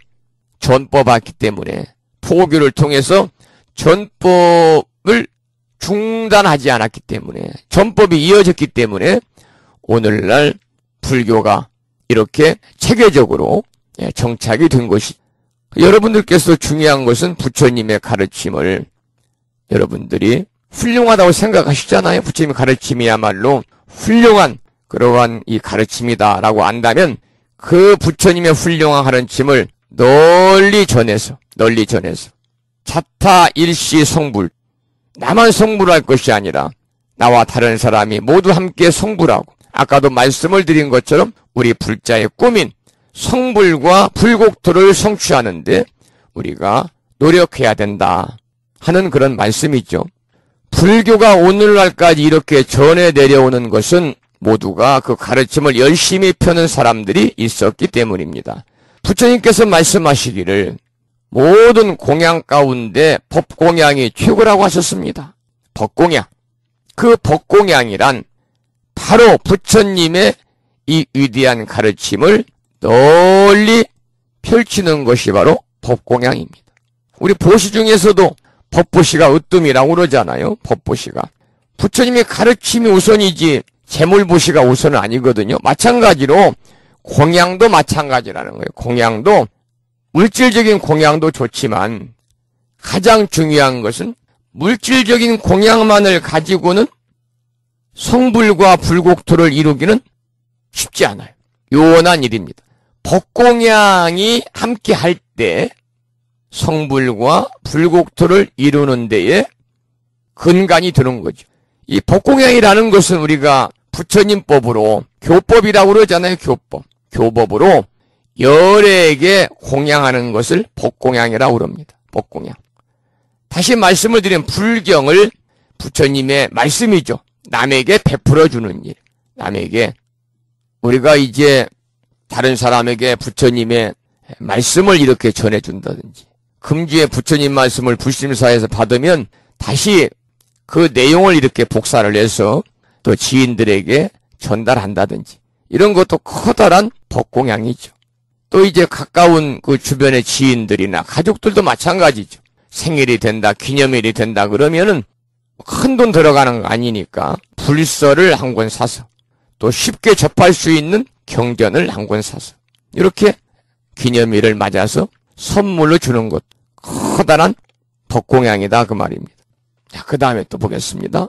전법하기 때문에 포교를 통해서 전법을 중단하지 않았기 때문에 전법이 이어졌기 때문에 오늘날 불교가 이렇게 체계적으로 정착이 된 것이, 여러분들께서 중요한 것은 부처님의 가르침을 여러분들이 훌륭하다고 생각하시잖아요. 부처님의 가르침이야말로 훌륭한 그러한 이 가르침이다라고 안다면 그 부처님의 훌륭한 가르침을 널리 전해서 자타 일시 성불, 나만 성불할 것이 아니라 나와 다른 사람이 모두 함께 성불하고, 아까도 말씀을 드린 것처럼 우리 불자의 꿈인 성불과 불국토를 성취하는데 우리가 노력해야 된다 하는 그런 말씀이죠. 불교가 오늘날까지 이렇게 전해 내려오는 것은 모두가 그 가르침을 열심히 펴는 사람들이 있었기 때문입니다. 부처님께서 말씀하시기를 모든 공양 가운데 법공양이 최고라고 하셨습니다. 법공양. 그 법공양이란 바로 부처님의 이 위대한 가르침을 널리 펼치는 것이 바로 법공양입니다. 우리 보시 중에서도 법보시가 으뜸이라고 그러잖아요. 법보시가. 부처님의 가르침이 우선이지 재물보시가 우선은 아니거든요. 마찬가지로 공양도 마찬가지라는 거예요. 공양도 물질적인 공양도 좋지만 가장 중요한 것은 물질적인 공양만을 가지고는 성불과 불국토를 이루기는 쉽지 않아요. 요원한 일입니다. 법공양이 함께 할 때 성불과 불국토를 이루는 데에 근간이 되는 거죠. 이 법공양이라는 것은 우리가 부처님 법으로 교법이라고 그러잖아요. 교법으로 열에게 공양하는 것을 법공양이라고 그럽니다. 법공양. 다시 말씀을 드린 불경을 부처님의 말씀이죠. 남에게 베풀어주는 일. 남에게 우리가 이제 다른 사람에게 부처님의 말씀을 이렇게 전해준다든지, 금주에 부처님 말씀을 불심사에서 받으면 다시 그 내용을 이렇게 복사를 해서 또 지인들에게 전달한다든지, 이런 것도 커다란 법공양이죠. 또 이제 가까운 그 주변의 지인들이나 가족들도 마찬가지죠. 생일이 된다, 기념일이 된다 그러면은 큰 돈 들어가는 거 아니니까 불서를 한 권 사서, 또 쉽게 접할 수 있는 경전을 한 권 사서 이렇게 기념일을 맞아서 선물로 주는 것, 커다란 법공양이다 그 말입니다. 자, 그 다음에 또 보겠습니다.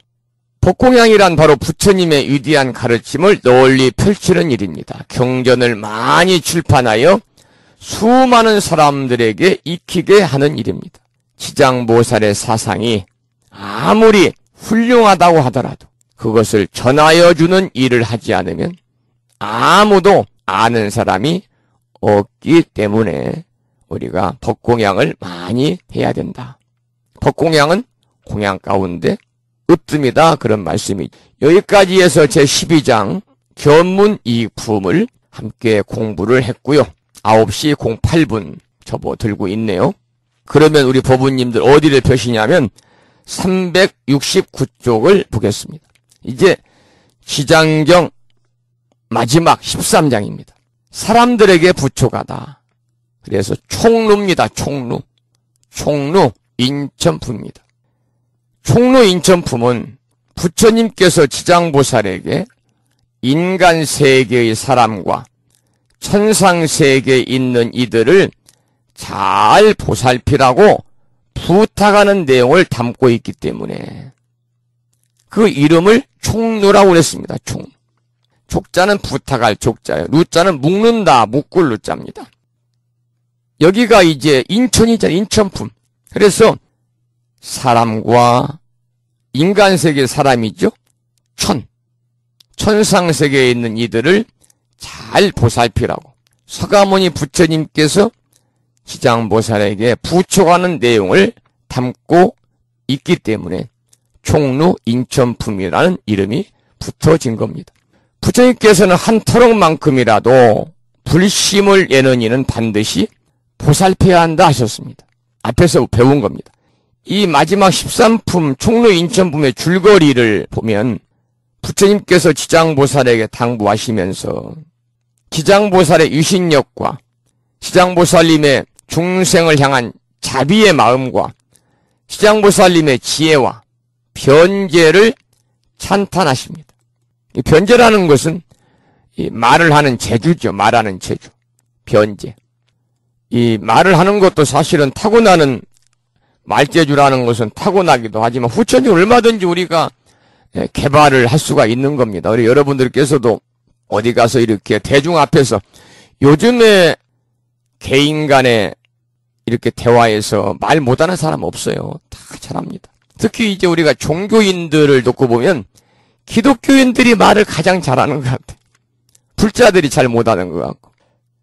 법공양이란 바로 부처님의 위대한 가르침을 널리 펼치는 일입니다. 경전을 많이 출판하여 수많은 사람들에게 익히게 하는 일입니다. 지장보살의 사상이 아무리 훌륭하다고 하더라도 그것을 전하여 주는 일을 하지 않으면 아무도 아는 사람이 없기 때문에 우리가 법공양을 많이 해야 된다. 법공양은 공양 가운데 으뜸이다, 그런 말씀이. 여기까지 해서 제12장 견문이익품을 함께 공부를 했고요. 9시 08분 접어들고 있네요. 그러면 우리 법우님들 어디를 펴시냐면 369쪽을 보겠습니다. 이제 지장경 마지막 13장입니다. 사람들에게 부초가다. 그래서 총루입니다. 총루. 총루 인천품입니다. 총루 인천품은 부처님께서 지장보살에게 인간 세계의 사람과 천상 세계에 있는 이들을 잘 보살피라고 부탁하는 내용을 담고 있기 때문에 그 이름을 총루라고 그랬습니다. 총루. 족자는 부탁할 족자예요. 루자는 묶는다, 묶을 루자입니다. 여기가 이제 인천이잖아요. 인천품. 그래서 사람과 인간세계 사람이죠. 천상세계에 있는 이들을 잘 보살피라고 서가모니 부처님께서 지장보살에게 부촉하는 내용을 담고 있기 때문에 총루 인천품이라는 이름이 붙어진 겁니다. 부처님께서는 한 터럭만큼이라도 불심을 예는 이는 반드시 보살펴야 한다 하셨습니다. 앞에서 배운 겁니다. 이 마지막 13품 총루 인천품의 줄거리를 보면 부처님께서 지장보살에게 당부하시면서 지장보살의 유신력과 지장보살님의 중생을 향한 자비의 마음과 지장보살님의 지혜와 변제를 찬탄하십니다. 이 변제라는 것은 이 말을 하는 재주죠. 말하는 재주. 변제. 이 말을 하는 것도 사실은 타고나는 말재주라는 것은 타고나기도 하지만 후천이 얼마든지 우리가 개발을 할 수가 있는 겁니다. 우리 여러분들께서도 어디 가서 이렇게 대중 앞에서 요즘에 개인 간에 이렇게 대화해서 말 못하는 사람 없어요. 다 잘합니다. 특히 이제 우리가 종교인들을 놓고 보면 기독교인들이 말을 가장 잘하는 것 같아요. 불자들이 잘 못하는 것 같고.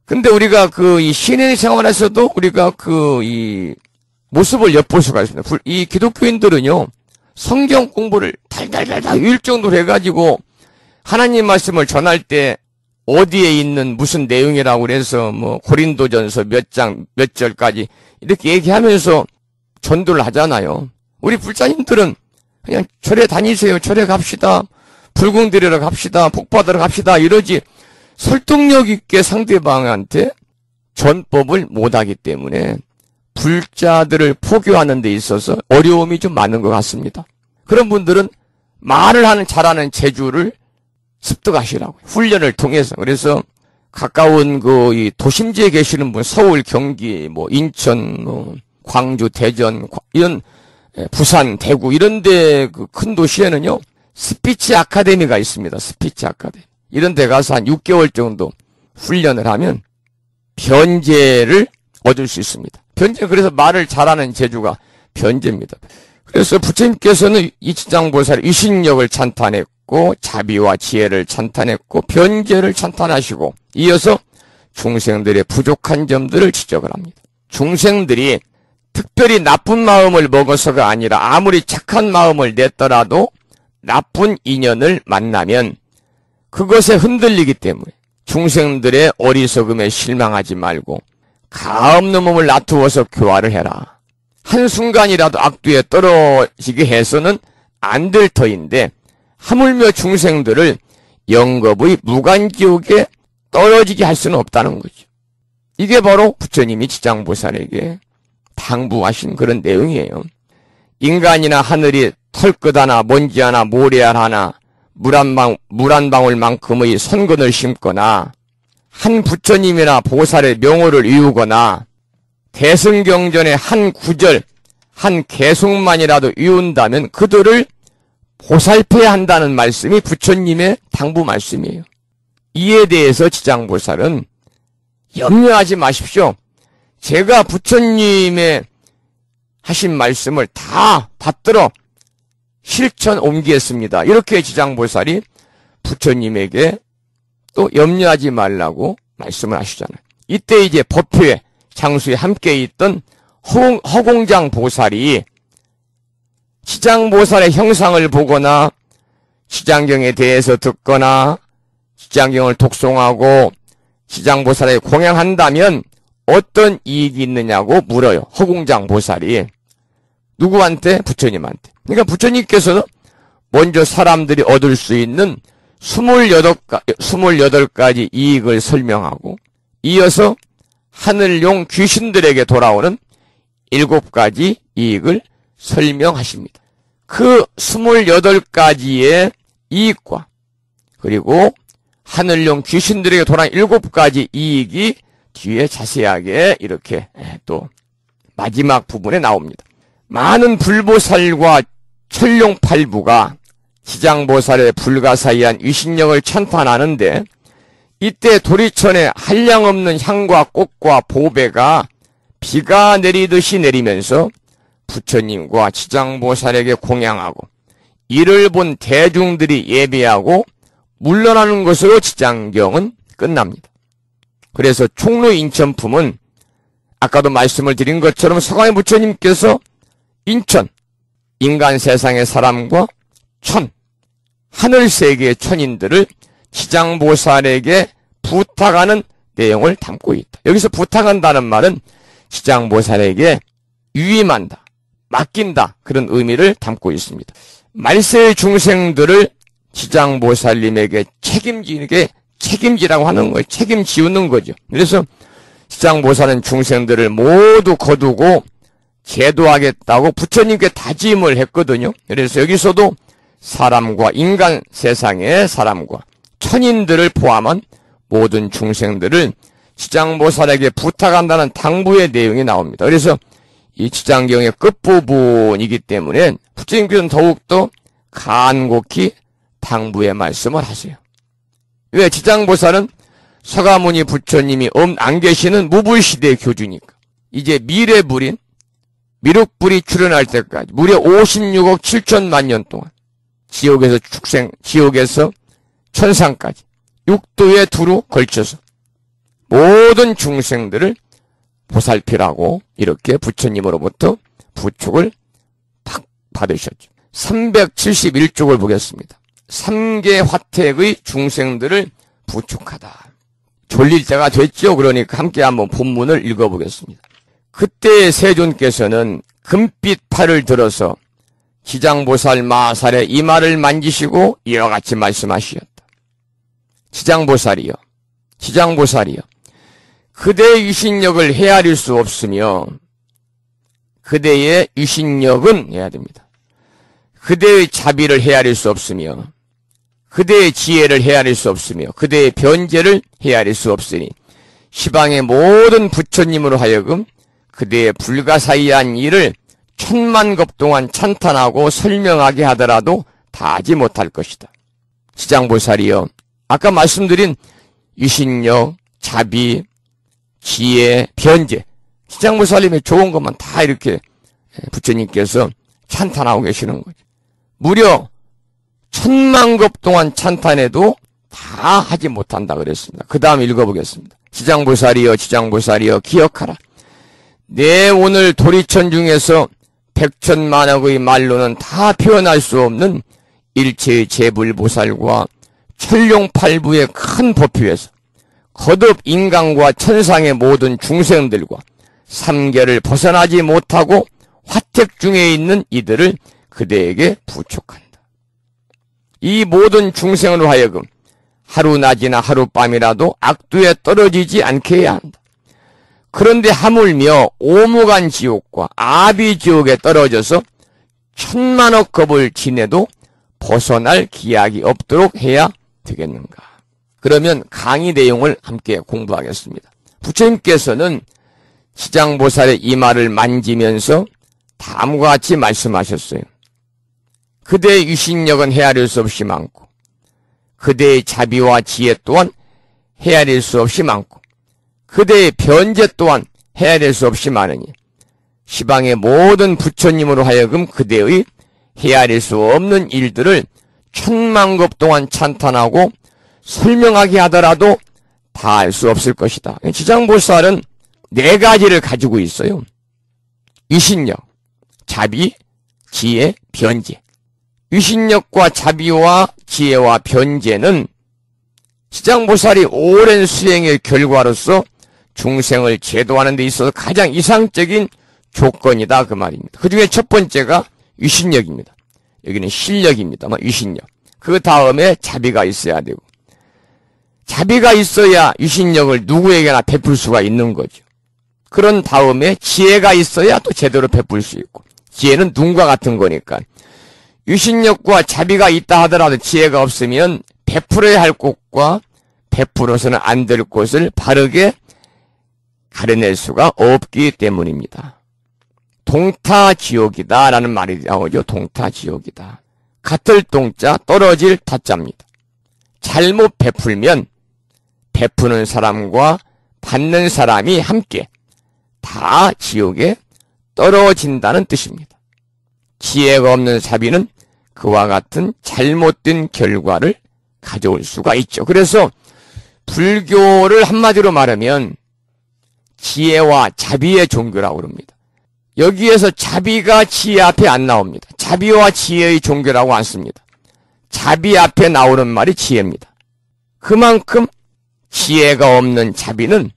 근데 우리가 이 신인 생활에서도 우리가 이 모습을 엿볼 수가 있습니다. 이 기독교인들은요, 성경 공부를 달달달달 일정도로 해가지고 하나님 말씀을 전할 때 어디에 있는 무슨 내용이라고 그래서 고린도전서 몇 장 몇 절까지 이렇게 얘기하면서 전도를 하잖아요. 우리 불자님들은 그냥 절에 다니세요. 절에 갑시다. 불공 드리러 갑시다. 복 받으러 갑시다. 이러지 설득력 있게 상대방한테 전법을 못하기 때문에 불자들을 포교하는 데 있어서 어려움이 좀 많은 것 같습니다. 그런 분들은 말을 잘하는 재주를 습득하시라고요. 훈련을 통해서. 그래서 가까운 이 도심지에 계시는 분, 서울, 경기, 인천, 광주, 대전, 이런 부산, 대구 이런 데 큰 도시에는요, 스피치 아카데미가 있습니다. 스피치 아카데미. 이런 데 가서 한 6개월 정도 훈련을 하면 변제를 얻을 수 있습니다. 변제, 그래서 말을 잘하는 재주가 변제입니다. 그래서 부처님께서는 이 지장보살의 유신력을 찬탄했고 자비와 지혜를 찬탄했고 변제를 찬탄하시고 이어서 중생들의 부족한 점들을 지적을 합니다. 중생들이 특별히 나쁜 마음을 먹어서가 아니라 아무리 착한 마음을 냈더라도 나쁜 인연을 만나면 그것에 흔들리기 때문에 중생들의 어리석음에 실망하지 말고 가없는 몸을 놔두어서 교화를 해라. 한순간이라도 악두에 떨어지게 해서는 안 될 터인데 하물며 중생들을 영겁의 무간지옥에 떨어지게 할 수는 없다는 거죠. 이게 바로 부처님이 지장보살에게 당부하신 그런 내용이에요. 인간이나 하늘이 털끝 하나, 먼지 하나, 모래알 하나, 물 한 방울만큼의 선근을 심거나 한 부처님이나 보살의 명호를 이루거나 대승경전의 한 구절, 한 개송만이라도 이룬다면 그들을 보살펴야 한다는 말씀이 부처님의 당부 말씀이에요. 이에 대해서 지장보살은 염려하지 마십시오. 제가 부처님의 하신 말씀을 다 받들어 실천 옮기겠습니다. 이렇게 지장보살이 부처님에게 또 염려하지 말라고 말씀을 하시잖아요. 이때 이제 법회에 장수에 함께 있던 허공장 보살이 지장보살의 형상을 보거나 지장경에 대해서 듣거나 지장경을 독송하고 지장보살에 공양한다면 어떤 이익이 있느냐고 물어요. 허공장 보살이. 누구한테? 부처님한테. 그러니까 부처님께서는 먼저 사람들이 얻을 수 있는 28가지 이익을 설명하고 이어서 하늘용 귀신들에게 돌아오는 7가지 이익을 설명하십니다. 그 28가지의 이익과 그리고 하늘용 귀신들에게 돌아오는 7가지 이익이 뒤에 자세하게 이렇게 또 마지막 부분에 나옵니다. 많은 불보살과 천룡팔부가 지장보살의 불가사의한 위신력을 찬탄하는데 이때 도리천에 한량없는 향과 꽃과 보배가 비가 내리듯이 내리면서 부처님과 지장보살에게 공양하고 이를 본 대중들이 예배하고 물러나는 것으로 지장경은 끝납니다. 그래서 총로인천품은 아까도 말씀을 드린 것처럼 서강의 부처님께서 인천, 인간 세상의 사람과 하늘세계의 천인들을 지장보살에게 부탁하는 내용을 담고 있다. 여기서 부탁한다는 말은 지장보살에게 위임한다, 맡긴다, 그런 의미를 담고 있습니다. 말세의 중생들을 지장보살님에게 책임지라고 하는 거예요. 책임지우는 거죠. 그래서 지장보살은 중생들을 모두 거두고 제도하겠다고 부처님께 다짐을 했거든요. 그래서 여기서도 사람과 인간 세상의 사람과 천인들을 포함한 모든 중생들을 지장보살에게 부탁한다는 당부의 내용이 나옵니다. 그래서 이 지장경의 끝부분이기 때문에 부처님께서는 더욱더 간곡히 당부의 말씀을 하세요. 왜? 지장보살은 서가모니 부처님이 안 계시는 무불시대의 교주니까. 이제 미래불인 미륵불이 출현할 때까지 무려 56억 7천만 년 동안 지옥에서 천상까지 6도에 두루 걸쳐서 모든 중생들을 보살피라고 이렇게 부처님으로부터 부축을 받으셨죠. 371쪽을 보겠습니다. 3개 화택의 중생들을 부축하다. 졸릴 때가 됐죠. 그러니까 함께 한번 본문을 읽어보겠습니다. 그때 세존께서는 금빛 팔을 들어서 지장보살 마살의 이마를 만지시고 이와 같이 말씀하시었다. 지장보살이여, 그대의 유신력을 헤아릴 수 없으며 그대의 유신력은 해야 됩니다. 그대의 자비를 헤아릴 수 없으며 그대의 지혜를 헤아릴 수 없으며 그대의 변제를 헤아릴 수 없으니 시방의 모든 부처님으로 하여금 그대의 불가사의한 일을 1000만급 동안 찬탄하고 설명하게 하더라도 다 하지 못할 것이다. 지장보살이여, 아까 말씀드린 유신력, 자비, 지혜, 변제, 지장보살님의 좋은 것만 다 이렇게 부처님께서 찬탄하고 계시는 거죠. 무려 1000만급 동안 찬탄해도 다 하지 못한다 그랬습니다. 그 다음 읽어보겠습니다. 지장보살이여, 기억하라. 내 오늘 도리천 중에서 백천만억의 말로는 다 표현할 수 없는 일체의 재불보살과 천룡팔부의 큰 법회에서 거듭 인간과 천상의 모든 중생들과 삼계를 벗어나지 못하고 화택 중에 있는 이들을 그대에게 부축한다. 이 모든 중생으로 하여금 하루낮이나 하룻밤이라도 악도에 떨어지지 않게 해야 한다. 그런데 하물며 오무간 지옥과 아비지옥에 떨어져서 1000만억 겁을 지내도 벗어날 기약이 없도록 해야 되겠는가. 그러면 강의 내용을 함께 공부하겠습니다. 부처님께서는 지장보살의 이마를 만지면서 다음과 같이 말씀하셨어요. 그대의 유신력은 헤아릴 수 없이 많고 그대의 자비와 지혜 또한 헤아릴 수 없이 많고 그대의 변제 또한 헤아릴 수 없이 많으니 시방의 모든 부처님으로 하여금 그대의 헤아릴 수 없는 일들을 천만급 동안 찬탄하고 설명하게 하더라도 다 알 수 없을 것이다. 지장보살은 네 가지를 가지고 있어요. 유신력, 자비, 지혜, 변제. 유신력과 자비와 지혜와 변제는 지장보살이 오랜 수행의 결과로서 중생을 제도하는 데 있어서 가장 이상적인 조건이다 그 말입니다. 그 중에 첫 번째가 유신력입니다. 여기는 신력입니다만 유신력. 그 다음에 자비가 있어야 되고, 자비가 있어야 유신력을 누구에게나 베풀 수가 있는 거죠. 그런 다음에 지혜가 있어야 또 제대로 베풀 수 있고, 지혜는 눈과 같은 거니까 유신력과 자비가 있다 하더라도 지혜가 없으면 베풀어야 할 곳과 베풀어서는 안 될 곳을 바르게 가려낼 수가 없기 때문입니다. 동타지옥이다 라는 말이 나오죠. 동타지옥이다. 같을 동자, 떨어질 타자입니다. 잘못 베풀면 베푸는 사람과 받는 사람이 함께 다 지옥에 떨어진다는 뜻입니다. 지혜가 없는 자비는 그와 같은 잘못된 결과를 가져올 수가 있죠. 그래서 불교를 한마디로 말하면 지혜와 자비의 종교라고 그럽니다. 여기에서 자비가 지혜 앞에 안 나옵니다. 자비와 지혜의 종교라고 안 씁니다. 자비 앞에 나오는 말이 지혜입니다. 그만큼 지혜가 없는 자비는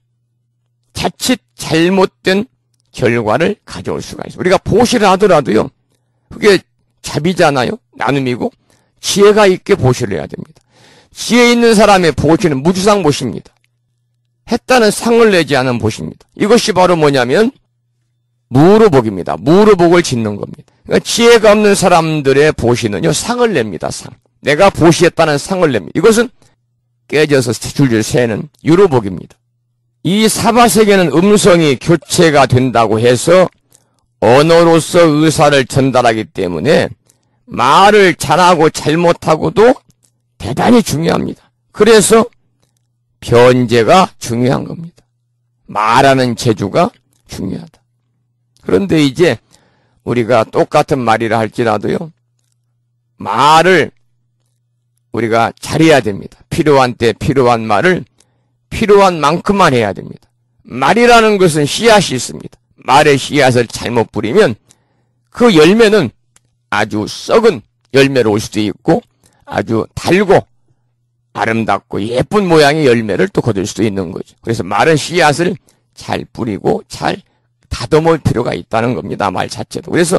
자칫 잘못된 결과를 가져올 수가 있어요. 우리가 보시를 하더라도요, 그게 자비잖아요. 나눔이고 지혜가 있게 보시를 해야 됩니다. 지혜 있는 사람의 보시는 무주상 보시입니다. 했다는 상을 내지 않은 보시입니다. 이것이 바로 뭐냐면 무르복입니다. 무르복을 짓는 겁니다. 그러니까 지혜가 없는 사람들의 보시는요, 상을 냅니다. 상. 내가 보시했다는 상을 냅니다. 이것은 깨져서 줄줄 새는 유로복입니다. 이 사바세계는 음성이 교체가 된다고 해서 언어로서 의사를 전달하기 때문에 말을 잘하고 잘못하고도 대단히 중요합니다. 그래서 변제가 중요한 겁니다. 말하는 재주가 중요하다. 그런데 이제 우리가 똑같은 말이라 할지라도요, 말을 우리가 잘해야 됩니다. 필요한 때 필요한 말을 필요한 만큼만 해야 됩니다. 말이라는 것은 씨앗이 있습니다. 말의 씨앗을 잘못 뿌리면 그 열매는 아주 썩은 열매로 올 수도 있고 아주 달고 아름답고 예쁜 모양의 열매를 또 거둘 수도 있는 거죠. 그래서 말은 씨앗을 잘 뿌리고 잘 다듬을 필요가 있다는 겁니다. 말 자체도. 그래서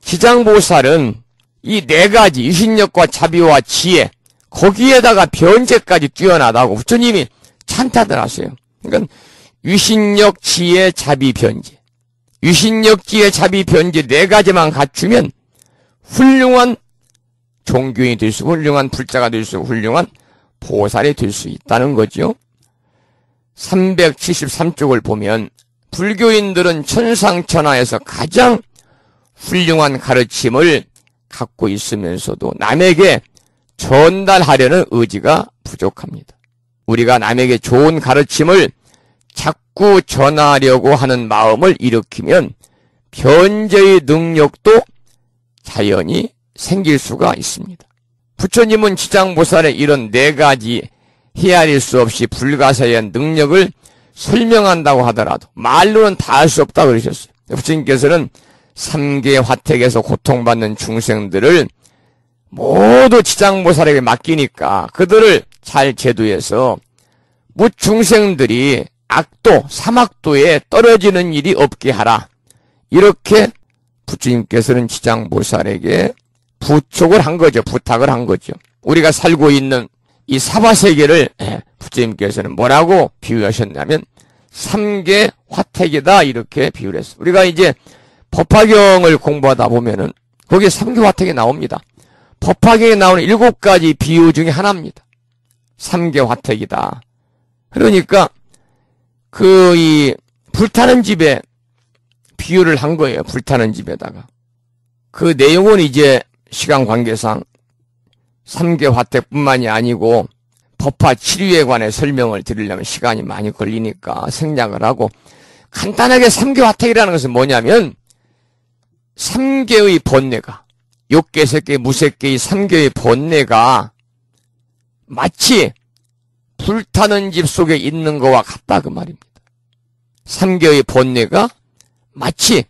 지장보살은 이 네 가지 유신력과 자비와 지혜, 거기에다가 변제까지 뛰어나다고 부처님이 찬탄을 하세요. 그러니까 유신력, 지혜, 자비, 변제. 유신력, 지혜, 자비, 변제 네 가지만 갖추면 훌륭한 종교인이 될 수, 훌륭한 불자가 될 수, 훌륭한 보살이 될 수 있다는 거죠. 373쪽을 보면 불교인들은 천상천하에서 가장 훌륭한 가르침을 갖고 있으면서도 남에게 전달하려는 의지가 부족합니다. 우리가 남에게 좋은 가르침을 자꾸 전하려고 하는 마음을 일으키면 변제의 능력도 자연히 생길 수가 있습니다. 부처님은 지장보살의 이런 네 가지 헤아릴 수 없이 불가사의한 능력을 설명한다고 하더라도 말로는 다 할 수 없다고 그러셨어요. 부처님께서는 3계 화택에서 고통받는 중생들을 모두 지장보살에게 맡기니까 그들을 잘 제도해서 무중생들이 악도, 사막도에 떨어지는 일이 없게 하라. 이렇게 부처님께서는 지장보살에게 부촉을 한 거죠. 부탁을 한 거죠. 우리가 살고 있는 이 사바세계를 부처님께서는 뭐라고 비유하셨냐면 3계 화택이다 이렇게 비유를 했어요. 우리가 이제 법화경을 공부하다 보면은 거기에 3계 화택이 나옵니다. 법화경에 나오는 7가지 비유 중에 하나입니다. 3계 화택이다. 그러니까 이 불타는 집에 비유를 한 거예요. 불타는 집에다가. 그 내용은 이제 시간 관계상 3계 화택뿐만이 아니고 법화 치료에 관해 설명을 드리려면 시간이 많이 걸리니까 생략을 하고, 간단하게 3계 화택이라는 것은 뭐냐면 3개의 번뇌가 욕계, 색계, 무색계의 삼계의 본내가 마치 불타는 집 속에 있는 것과 같다 그 말입니다. 삼계의 본내가 마치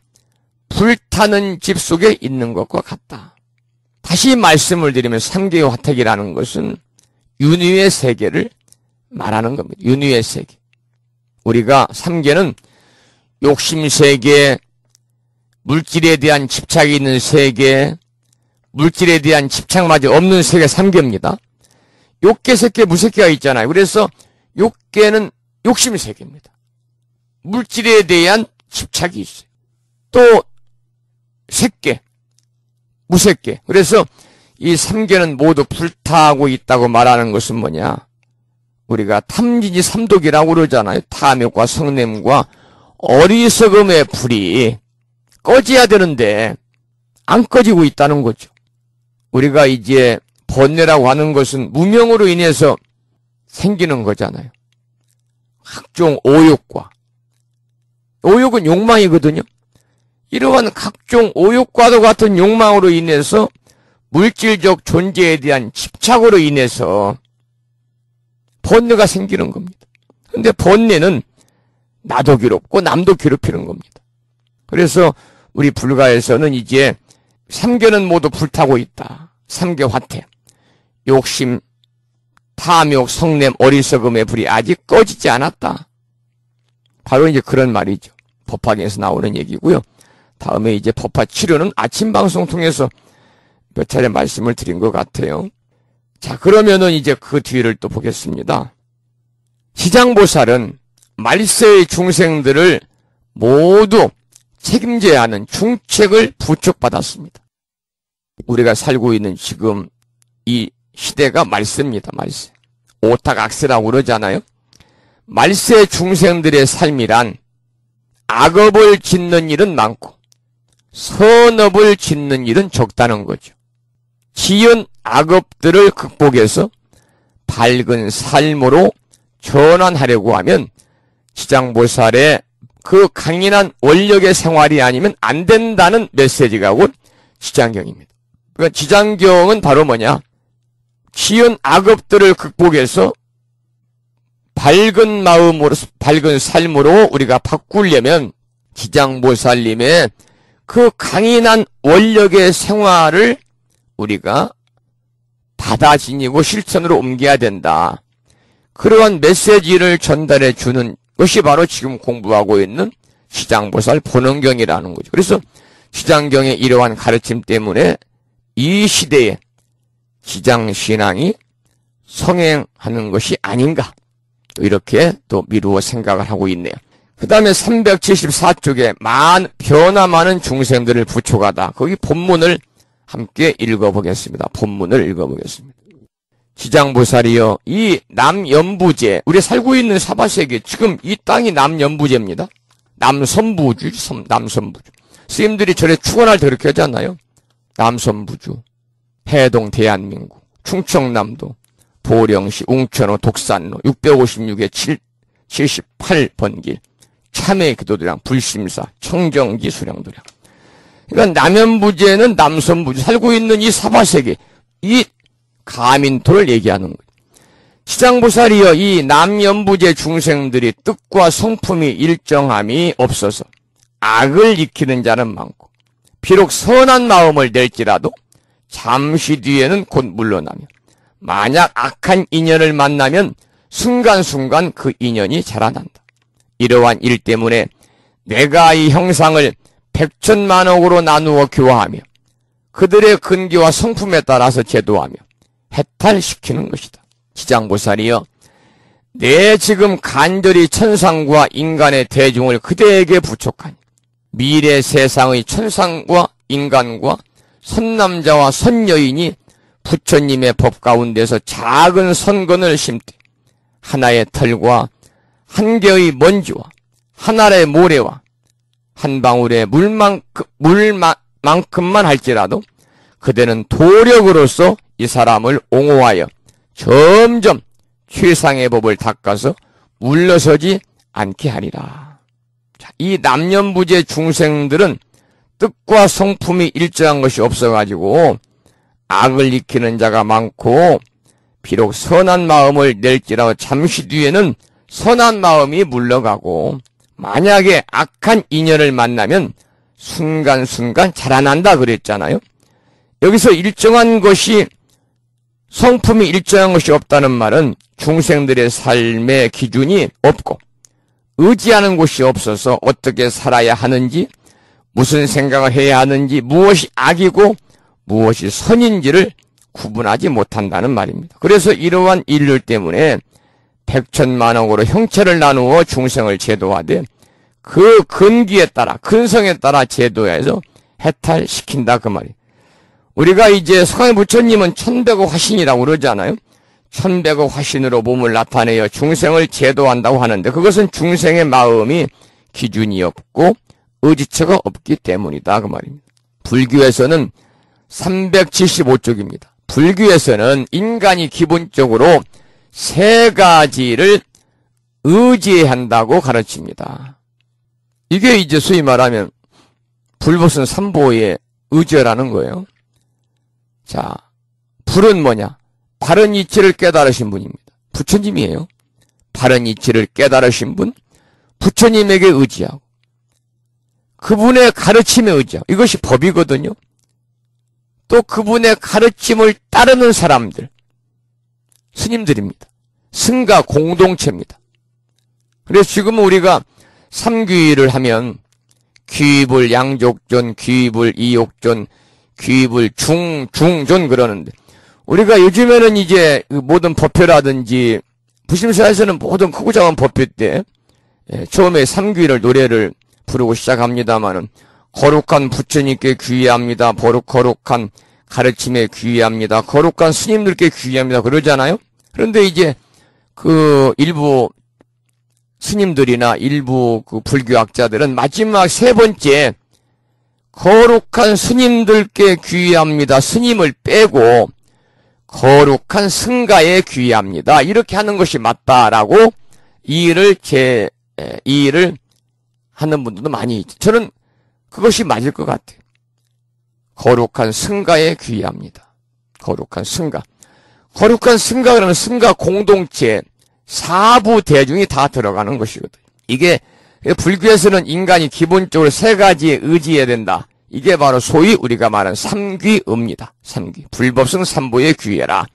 불타는 집 속에 있는 것과 같다. 다시 말씀을 드리면 삼계의 화택이라는 것은 윤회의 세계를 말하는 겁니다. 윤회의 세계. 우리가 삼계는 욕심세계, 물질에 대한 집착이 있는 세계, 물질에 대한 집착마저 없는 세계 삼계입니다. 욕계, 색계, 무색계가 있잖아요. 그래서 욕계는 욕심세계입니다. 물질에 대한 집착이 있어요. 또 색계, 무색계. 그래서 이 삼계는 모두 불타고 있다고 말하는 것은 뭐냐? 우리가 탐진이 삼독이라고 그러잖아요. 탐욕과 성냄과 어리석음의 불이 꺼져야 되는데 안 꺼지고 있다는 거죠. 우리가 이제 번뇌라고 하는 것은 무명으로 인해서 생기는 거잖아요. 각종 오욕과, 오욕은 욕망이거든요. 이러한 각종 오욕과도 같은 욕망으로 인해서 물질적 존재에 대한 집착으로 인해서 번뇌가 생기는 겁니다. 근데 번뇌는 나도 괴롭고 남도 괴롭히는 겁니다. 그래서 우리 불가에서는 이제 삼계는 모두 불타고 있다. 삼계 화태. 욕심, 탐욕, 성냄, 어리석음의 불이 아직 꺼지지 않았다. 바로 이제 그런 말이죠. 법화경에서 나오는 얘기고요. 다음에 이제 법화 치료는 아침 방송 통해서 몇 차례 말씀을 드린 것 같아요. 자, 그러면은 이제 그 뒤를 또 보겠습니다. 지장보살은 말세의 중생들을 모두 책임져야 하는 중책을 부축받았습니다. 우리가 살고 있는 지금 이 시대가 말세입니다. 말세. 오탁악세라고 그러잖아요. 말세 중생들의 삶이란 악업을 짓는 일은 많고 선업을 짓는 일은 적다는 거죠. 지은 악업들을 극복해서 밝은 삶으로 전환하려고 하면 지장보살의 그 강인한 원력의 생활이 아니면 안 된다는 메시지가 곧 지장경입니다. 그러니까 지장경은 바로 뭐냐? 지은 악업들을 극복해서 밝은 마음으로, 밝은 삶으로 우리가 바꾸려면 지장보살님의 그 강인한 원력의 생활을 우리가 받아 지니고 실천으로 옮겨야 된다. 그러한 메시지를 전달해 주는 것이 바로 지금 공부하고 있는 지장보살 본원경이라는 거죠. 그래서 지장경의 이러한 가르침 때문에 이 시대에 지장신앙이 성행하는 것이 아닌가, 또 이렇게 또 미루어 생각을 하고 있네요. 그 다음에 374쪽에 변화 많은 중생들을 부촉하다. 거기 본문을 함께 읽어보겠습니다. 본문을 읽어보겠습니다. 지장보살이여, 이 남연부제, 우리 살고 있는 사바세계, 지금 이 땅이 남연부제입니다. 남선부주, 남선부주. 스님들이 절에 축원할 때 그렇게 하잖아요. 남선부주, 해동 대한민국, 충청남도, 보령시, 웅천호, 독산로, 656에 78번 길, 참회 기도도량, 불심사, 청정기 수령도량. 그러니까 남연부제는 남선부주, 살고 있는 이 사바세계, 이 가민토를 얘기하는 거예요. 지장보살이여, 이 남연부제 중생들이 뜻과 성품이 일정함이 없어서 악을 익히는 자는 많고, 비록 선한 마음을 낼지라도 잠시 뒤에는 곧 물러나며, 만약 악한 인연을 만나면 순간순간 그 인연이 자라난다. 이러한 일 때문에 내가 이 형상을 백천만억으로 나누어 교화하며 그들의 근기와 성품에 따라서 제도하며 해탈시키는 것이다. 지장보살이여, 내 지금 간절히 천상과 인간의 대중을 그대에게 부촉하니 미래 세상의 천상과 인간과 선남자와 선여인이 부처님의 법 가운데서 작은 선건을 심되 하나의 털과 한 개의 먼지와 한 알의 모래와 한 방울의 물만큼만 할지라도 그대는 도력으로서 이 사람을 옹호하여 점점 최상의 법을 닦아서 물러서지 않게 하리라. 자, 이 남연부제 중생들은 뜻과 성품이 일정한 것이 없어가지고 악을 익히는 자가 많고 비록 선한 마음을 낼지라도 잠시 뒤에는 선한 마음이 물러가고 만약에 악한 인연을 만나면 순간순간 자라난다 그랬잖아요. 여기서 일정한 것이 성품이 일정한 것이 없다는 말은 중생들의 삶의 기준이 없고 의지하는 곳이 없어서 어떻게 살아야 하는지 무슨 생각을 해야 하는지 무엇이 악이고 무엇이 선인지를 구분하지 못한다는 말입니다. 그래서 이러한 인류 때문에 백천만억으로 형체를 나누어 중생을 제도하되 그 근기에 따라 근성에 따라 제도해서 해탈시킨다 그 말이에요. 우리가 이제 성의 부처님은 천백억 화신이라고 그러잖아요. 천백억 화신으로 몸을 나타내어 중생을 제도한다고 하는데 그것은 중생의 마음이 기준이 없고 의지처가 없기 때문이다 그 말입니다. 불교에서는 375쪽입니다. 불교에서는 인간이 기본적으로 세 가지를 의지해야 한다고 가르칩니다. 이게 이제 소위 말하면 불법성 삼보의 의지라는 거예요. 자, 불은 뭐냐? 바른 이치를 깨달으신 분입니다. 부처님이에요. 바른 이치를 깨달으신 분, 부처님에게 의지하고 그분의 가르침에 의지하고 이것이 법이거든요. 또 그분의 가르침을 따르는 사람들, 스님들입니다. 승가 공동체입니다. 그래서 지금은 우리가 삼귀를 하면 귀불 양족존, 귀불 이욕존, 귀불 중존 그러는데 우리가 요즘에는 이제 모든 법회라든지 부심사에서는 모든 크고 작은 법회 때 처음에 삼귀를 노래를 부르고 시작합니다마는 거룩한 부처님께 귀의합니다. 거룩한 가르침에 귀의합니다. 거룩한 스님들께 귀의합니다. 그러잖아요. 그런데 이제 그 일부 스님들이나 일부 그 불교학자들은 마지막 세 번째 거룩한 스님들께 귀의합니다. 스님을 빼고 거룩한 승가에 귀의합니다. 이렇게 하는 것이 맞다라고 이 일을 하는 분들도 많이 있죠. 저는 그것이 맞을 것 같아요. 거룩한 승가에 귀의합니다. 거룩한 승가. 거룩한 승가 그러면 승가 공동체 사부 대중이 다 들어가는 것이거든요. 이게 불교에서는 인간이 기본적으로 세 가지에 의지해야 된다. 이게 바로 소위 우리가 말하는 삼귀의입니다. 삼귀. 불법성 삼보에 귀해라.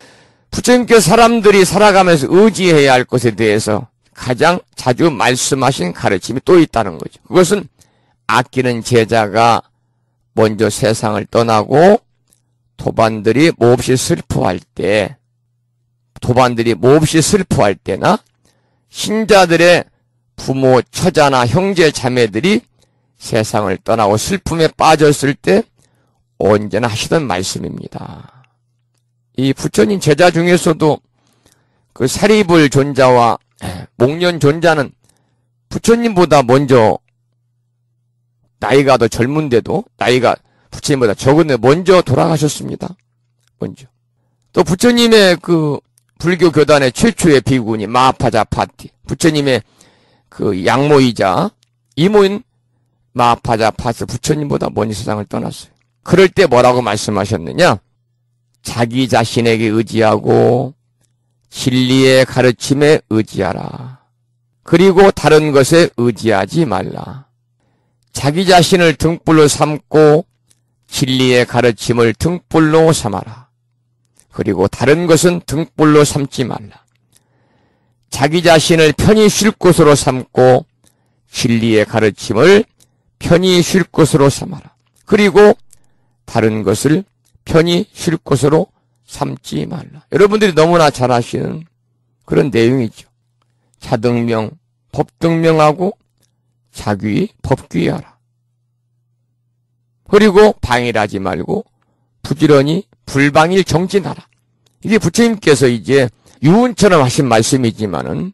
부처님께서 사람들이 살아가면서 의지해야 할 것에 대해서 가장 자주 말씀하신 가르침이 또 있다는 거죠. 그것은 아끼는 제자가 먼저 세상을 떠나고 도반들이 몹시 슬퍼할 때나 신자들의 부모, 처자나 형제, 자매들이 세상을 떠나고 슬픔에 빠졌을 때 언제나 하시던 말씀입니다. 이 부처님 제자 중에서도 그 사리불 존자와 목련 존자는 부처님보다 먼저 나이가 더 젊은데도 나이가 부처님보다 적은데 먼저 돌아가셨습니다. 먼저. 또 부처님의 그 불교 교단의 최초의 비구니 마하파자파티 부처님의 그 양모이자 이모인 마하파자파티 부처님보다 먼 세상을 떠났어요. 그럴 때 뭐라고 말씀하셨느냐? 자기 자신에게 의지하고 진리의 가르침에 의지하라. 그리고 다른 것에 의지하지 말라. 자기 자신을 등불로 삼고 진리의 가르침을 등불로 삼아라. 그리고 다른 것은 등불로 삼지 말라. 자기 자신을 편히 쉴 곳으로 삼고 진리의 가르침을 편히 쉴 곳으로 삼아라. 그리고 다른 것을 편히 쉴 곳으로 삼지 말라. 여러분들이 너무나 잘 아시는 그런 내용이죠. 자등명, 법등명하고 자귀, 법귀하라. 그리고 방일하지 말고 부지런히 불방일 정진하라. 이게 부처님께서 이제 유언처럼 하신 말씀이지만은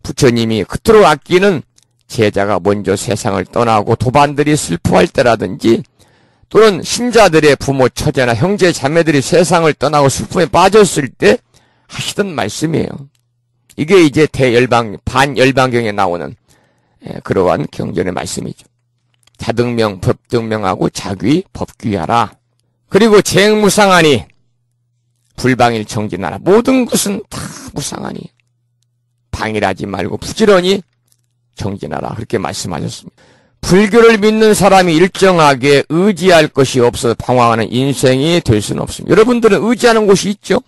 부처님이 그토록 아끼는 제자가 먼저 세상을 떠나고 도반들이 슬퍼할 때라든지 또는 신자들의 부모, 처제나 형제, 자매들이 세상을 떠나고 슬픔에 빠졌을 때 하시던 말씀이에요. 이게 이제 반열반경에 나오는 그러한 경전의 말씀이죠. 자등명, 법등명하고 자귀, 법귀하라. 그리고 재행무상하니 불방일 정진하라. 모든 것은 다 무상하니 방일하지 말고 부지런히 정진하라. 그렇게 말씀하셨습니다. 불교를 믿는 사람이 일정하게 의지할 것이 없어 방황하는 인생이 될 수는 없습니다. 여러분들은 의지하는 곳이 있죠?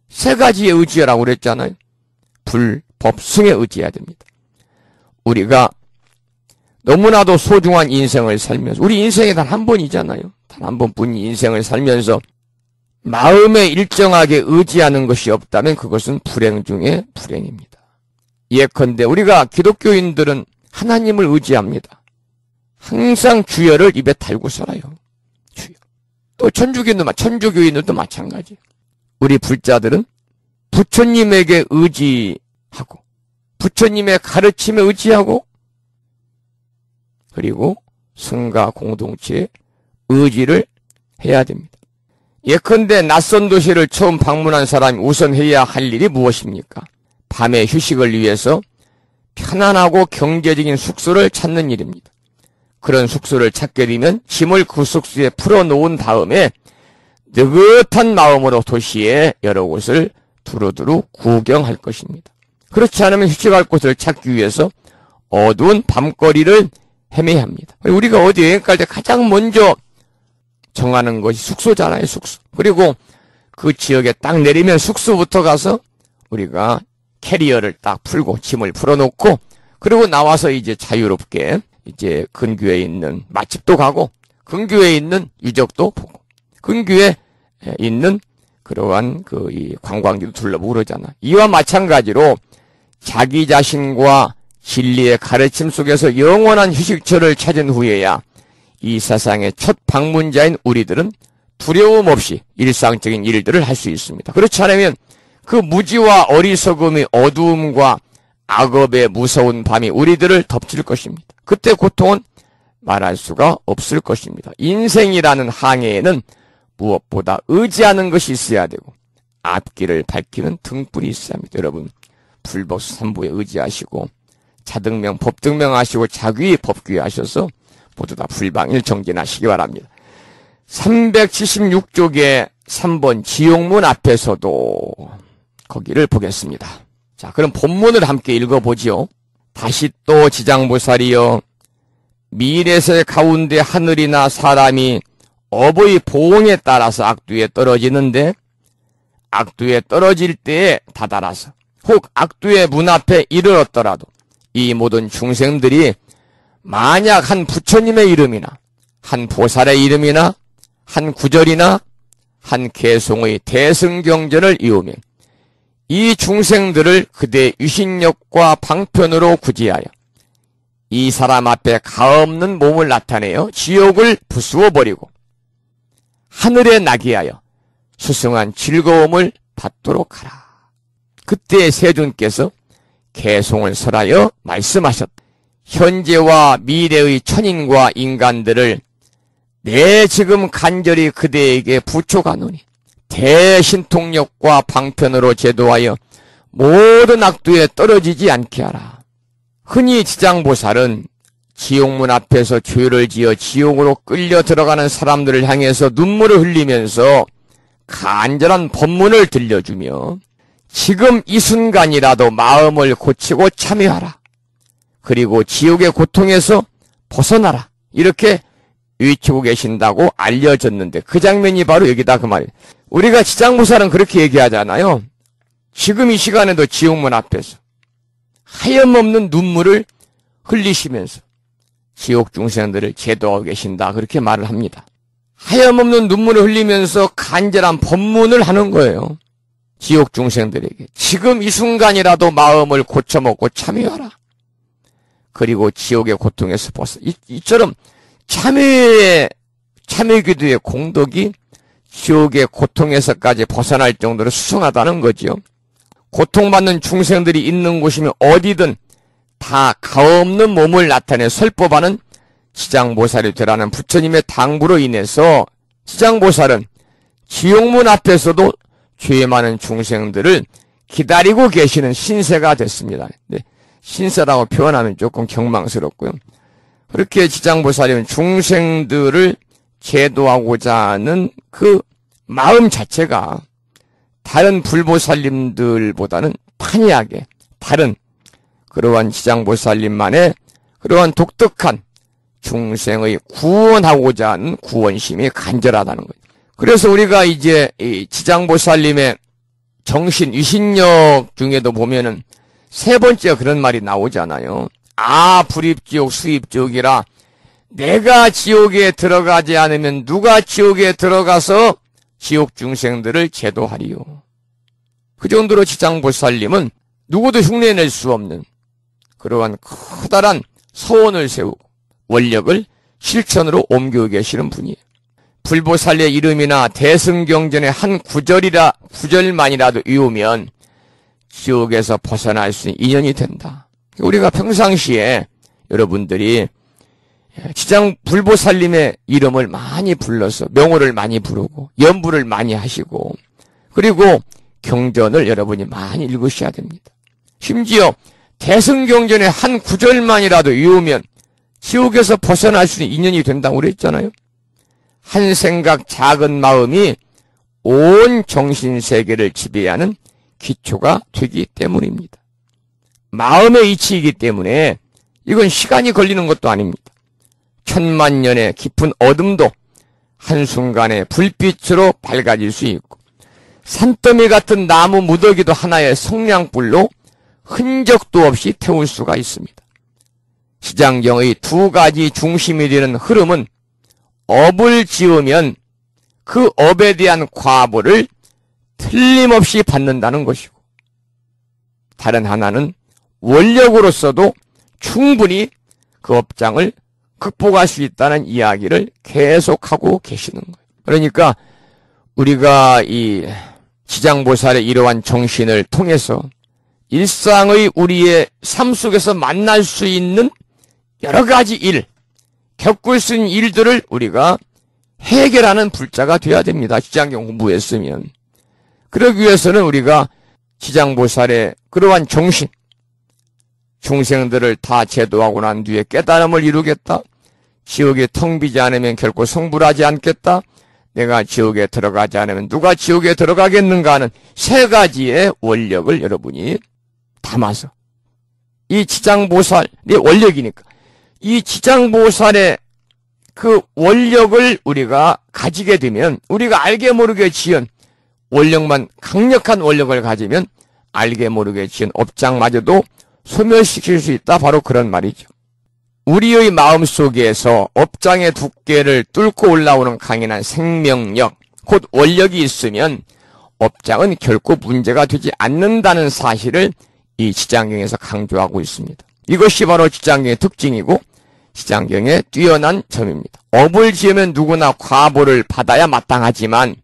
세 가지에 의지하라고 그랬잖아요. 불, 법, 승에 의지해야 됩니다. 우리가 너무나도 소중한 인생을 살면서, 우리 인생이 단 한 번이잖아요. 단 한 번뿐인 인생을 살면서 마음에 일정하게 의지하는 것이 없다면 그것은 불행 중에 불행입니다. 예컨대 우리가 기독교인들은 하나님을 의지합니다. 항상 주여를 입에 달고 살아요. 주여. 또 천주교인들도 마찬가지예요. 우리 불자들은 부처님에게 의지하고 부처님의 가르침에 의지하고 그리고 성가 공동체에 의지를 해야 됩니다. 예컨대 낯선 도시를 처음 방문한 사람이 우선 해야 할 일이 무엇입니까? 밤의 휴식을 위해서 편안하고 경제적인 숙소를 찾는 일입니다. 그런 숙소를 찾게 되면 짐을 그 숙소에 풀어놓은 다음에 느긋한 마음으로 도시의 여러 곳을 두루두루 구경할 것입니다. 그렇지 않으면 휴식할 곳을 찾기 위해서 어두운 밤거리를 헤매야 합니다. 우리가 어디 여행 갈 때 가장 먼저 정하는 것이 숙소잖아요, 숙소. 그리고 그 지역에 딱 내리면 숙소부터 가서 우리가 캐리어를 딱 풀고 짐을 풀어놓고 그리고 나와서 이제 자유롭게 이제 근교에 있는 맛집도 가고 근교에 있는 유적도 보고 근교에 있는 그러한 이 관광지도 둘러보고 그러잖아. 이와 마찬가지로 자기 자신과 진리의 가르침 속에서 영원한 휴식처를 찾은 후에야 이 세상의 첫 방문자인 우리들은 두려움 없이 일상적인 일들을 할 수 있습니다. 그렇지 않으면 그 무지와 어리석음의 어두움과 악업의 무서운 밤이 우리들을 덮칠 것입니다. 그때 고통은 말할 수가 없을 것입니다. 인생이라는 항해에는 무엇보다 의지하는 것이 있어야 되고 앞길을 밝히는 등불이 있어야 합니다. 여러분 불법삼부에 의지하시고 자등명, 법등명 하시고 자귀, 법귀 하셔서 모두 다 불방일 정진하시기 바랍니다. 376쪽에 3번 지옥문 앞에서도 거기를 보겠습니다. 자, 그럼 본문을 함께 읽어보지요. 다시 또 지장보살이여 미래세 가운데 하늘이나 사람이 업의 보응에 따라서 악두에 떨어지는데 악두에 떨어질 때에 다다라서 혹 악두의 문 앞에 이르렀더라도 이 모든 중생들이 만약 한 부처님의 이름이나 한 보살의 이름이나 한 구절이나 한 개송의 대승경전을 이으면 이 중생들을 그대의 유신력과 방편으로 구제하여 이 사람 앞에 가없는 몸을 나타내어 지옥을 부수어 버리고 하늘에 나게 하여 수승한 즐거움을 받도록 하라. 그때 세존께서 개송을 설하여 말씀하셨다. 현재와 미래의 천인과 인간들을 내 지금 간절히 그대에게 부촉하노니 대신통력과 방편으로 제도하여 모든 악두에 떨어지지 않게 하라. 흔히 지장보살은 지옥문 앞에서 죄를 지어 지옥으로 끌려 들어가는 사람들을 향해서 눈물을 흘리면서 간절한 법문을 들려주며 지금 이 순간이라도 마음을 고치고 참여하라. 그리고 지옥의 고통에서 벗어나라. 이렇게 외치고 계신다고 알려졌는데 그 장면이 바로 여기다 그 말이에요. 우리가 지장보살은 그렇게 얘기하잖아요. 지금 이 시간에도 지옥문 앞에서 하염없는 눈물을 흘리시면서 지옥 중생들을 제도하고 계신다. 그렇게 말을 합니다. 하염없는 눈물을 흘리면서 간절한 법문을 하는 거예요. 지옥 중생들에게 지금 이 순간이라도 마음을 고쳐먹고 참여하라. 그리고 지옥의 고통에서 벗어. 이처럼 참여기도의 공덕이 지옥의 고통에서까지 벗어날 정도로 수승하다는 거지요. 고통받는 중생들이 있는 곳이면 어디든 다 가없는 몸을 나타내 설법하는 지장보살이 되라는 부처님의 당부로 인해서 지장보살은 지옥문 앞에서도 죄 많은 중생들을 기다리고 계시는 신세가 됐습니다. 신세라고 표현하면 조금 경망스럽고요. 그렇게 지장보살님은 중생들을 제도하고자 하는 그 마음 자체가 다른 불보살님들보다는 판이하게 다른 그러한 지장보살님만의 그러한 독특한 중생의 구원하고자 하는 구원심이 간절하다는 거예요. 그래서 우리가 이제 이 지장보살님의 정신 위신력 중에도 보면은 세 번째가 그런 말이 나오잖아요. 아, 불입지옥 수입지옥이라 내가 지옥에 들어가지 않으면 누가 지옥에 들어가서 지옥 중생들을 제도하리요. 그 정도로 지장보살님은 누구도 흉내낼 수 없는 그러한 커다란 서원을 세우고 원력을 실천으로 옮기고 계시는 분이에요. 불보살의 이름이나 대승경전의 한 구절만이라도 외우면 지옥에서 벗어날 수 있는 인연이 된다. 우리가 평상시에 여러분들이 불보살님의 이름을 많이 불러서 명호를 많이 부르고 연부를 많이 하시고 그리고 경전을 여러분이 많이 읽으셔야 됩니다. 심지어 대승경전의 한 구절만이라도 외우면 지옥에서 벗어날 수 있는 인연이 된다고 그랬잖아요. 한 생각 작은 마음이 온 정신세계를 지배하는 기초가 되기 때문입니다. 마음의 이치이기 때문에 이건 시간이 걸리는 것도 아닙니다. 천만년의 깊은 어둠도 한순간에 불빛으로 밝아질 수 있고 산더미 같은 나무 무더기도 하나의 성냥불로 흔적도 없이 태울 수가 있습니다. 시장경의 두 가지 중심이 되는 흐름은 업을 지으면 그 업에 대한 과보를 틀림없이 받는다는 것이고 다른 하나는 원력으로서도 충분히 그 업장을 극복할 수 있다는 이야기를 계속하고 계시는 거예요. 그러니까 우리가 이 지장보살의 이러한 정신을 통해서 일상의 우리의 삶 속에서 만날 수 있는 여러 가지 일, 겪을 수 있는 일들을 우리가 해결하는 불자가 되어야 됩니다. 지장경 공부했으면. 그러기 위해서는 우리가 지장보살의 그러한 정신, 중생들을 다 제도하고 난 뒤에 깨달음을 이루겠다. 지옥에 텅 비지 않으면 결코 성불하지 않겠다. 내가 지옥에 들어가지 않으면 누가 지옥에 들어가겠는가 하는 세 가지의 원력을 여러분이 담아서 이 지장보살의 원력이니까 이 지장보살의 그 원력을 우리가 가지게 되면 우리가 알게 모르게 지은 원력만 강력한 원력을 가지면 알게 모르게 지은 업장마저도 소멸시킬 수 있다. 바로 그런 말이죠. 우리의 마음속에서 업장의 두께를 뚫고 올라오는 강인한 생명력, 곧 원력이 있으면 업장은 결코 문제가 되지 않는다는 사실을 이 지장경에서 강조하고 있습니다. 이것이 바로 지장경의 특징이고 지장경의 뛰어난 점입니다. 업을 지으면 누구나 과보를 받아야 마땅하지만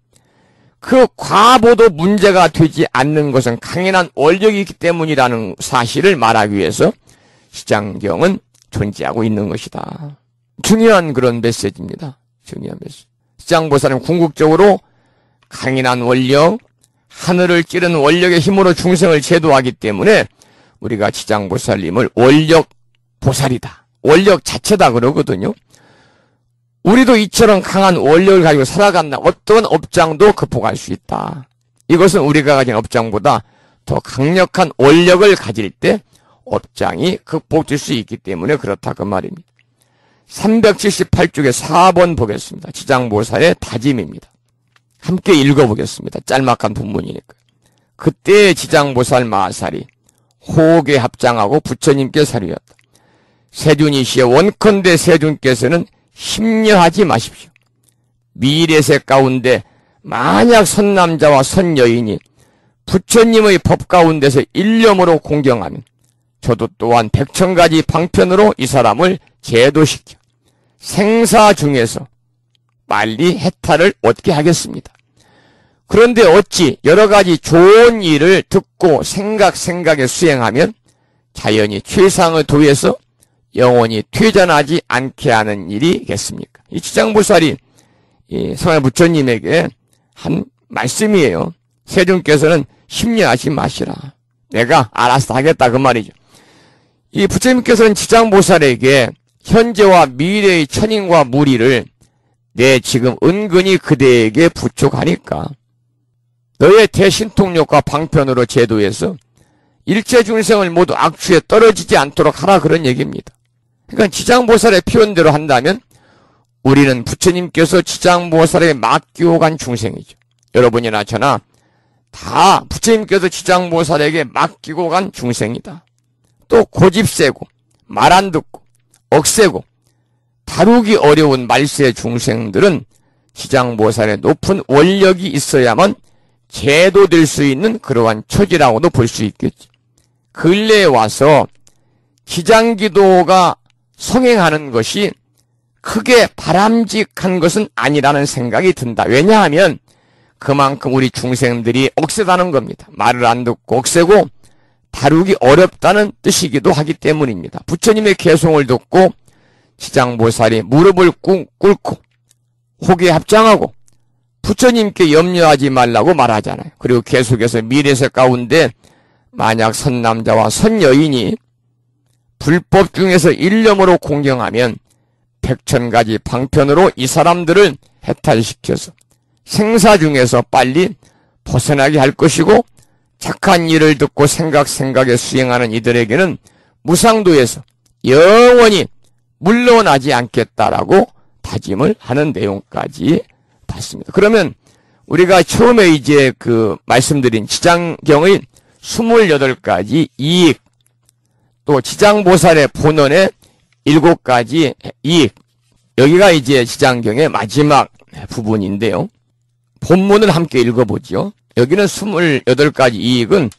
그 과보도 문제가 되지 않는 것은 강인한 원력이 있기 때문이라는 사실을 말하기 위해서 지장경은 존재하고 있는 것이다. 중요한 그런 메시지입니다. 중요한 메시지. 지장보살은 궁극적으로 강인한 원력, 하늘을 찌른 원력의 힘으로 중생을 제도하기 때문에 우리가 지장보살님을 원력보살이다. 원력 자체다 그러거든요. 우리도 이처럼 강한 원력을 가지고 살아간다. 어떤 업장도 극복할 수 있다. 이것은 우리가 가진 업장보다 더 강력한 원력을 가질 때 업장이 극복될 수 있기 때문에 그렇다 그 말입니다. 378쪽에 4번 보겠습니다. 지장보살의 다짐입니다. 함께 읽어보겠습니다. 짤막한 본문이니까. 그때 지장보살 마살이 호옥에 합장하고 부처님께 사류였다. 세존이시여 원컨대 세존께서는 심려하지 마십시오. 미래세 가운데 만약 선남자와 선여인이 부처님의 법 가운데서 일념으로 공경하면 저도 또한 100,000가지 방편으로 이 사람을 제도시켜 생사 중에서 빨리 해탈을 얻게 하겠습니다. 그런데 어찌 여러 가지 좋은 일을 듣고 생각에 수행하면 자연히 최상의 도에서 영원히 퇴전하지 않게 하는 일이겠습니까? 이 지장보살이 이 성할 부처님에게 한 말씀이에요. 세존께서는 심려하지 마시라. 내가 알아서 하겠다 그 말이죠. 이 부처님께서는 지장보살에게 현재와 미래의 천인과 무리를 내 지금 은근히 그대에게 부축하니까 너의 대신통력과 방편으로 제도해서 일체 중생을 모두 악취에 떨어지지 않도록 하라, 그런 얘기입니다. 그러니까 지장보살의 표현대로 한다면 우리는 부처님께서 지장보살에 맡기고 간 중생이죠. 여러분이나 저나 다 부처님께서 지장보살에게 맡기고 간 중생이다. 또 고집 세고 말 안 듣고 억세고 다루기 어려운 말세 중생들은 지장보살의 높은 원력이 있어야만 제도될 수 있는 그러한 처지라고도 볼 수 있겠지. 근래에 와서 지장기도가 성행하는 것이 크게 바람직한 것은 아니라는 생각이 든다. 왜냐하면 그만큼 우리 중생들이 억세다는 겁니다. 말을 안 듣고 억세고 다루기 어렵다는 뜻이기도 하기 때문입니다. 부처님의 개송을 듣고 지장보살이 무릎을 꿇고 호기에 합장하고 부처님께 염려하지 말라고 말하잖아요. 그리고 계속해서 미래세 가운데 만약 선남자와 선여인이 불법 중에서 일념으로 공경하면 백천가지 방편으로 이 사람들을 해탈시켜서 생사 중에서 빨리 벗어나게 할 것이고, 착한 일을 듣고 생각에 수행하는 이들에게는 무상도에서 영원히 물러나지 않겠다라고 다짐을 하는 내용까지 봤습니다. 그러면 우리가 처음에 이제 말씀드린 지장경의 28가지 이익, 또 지장보살의 본원의 7가지 이익, 여기가 이제 지장경의 마지막 부분인데요. 본문을 함께 읽어보죠. 여기는 28가지 이익은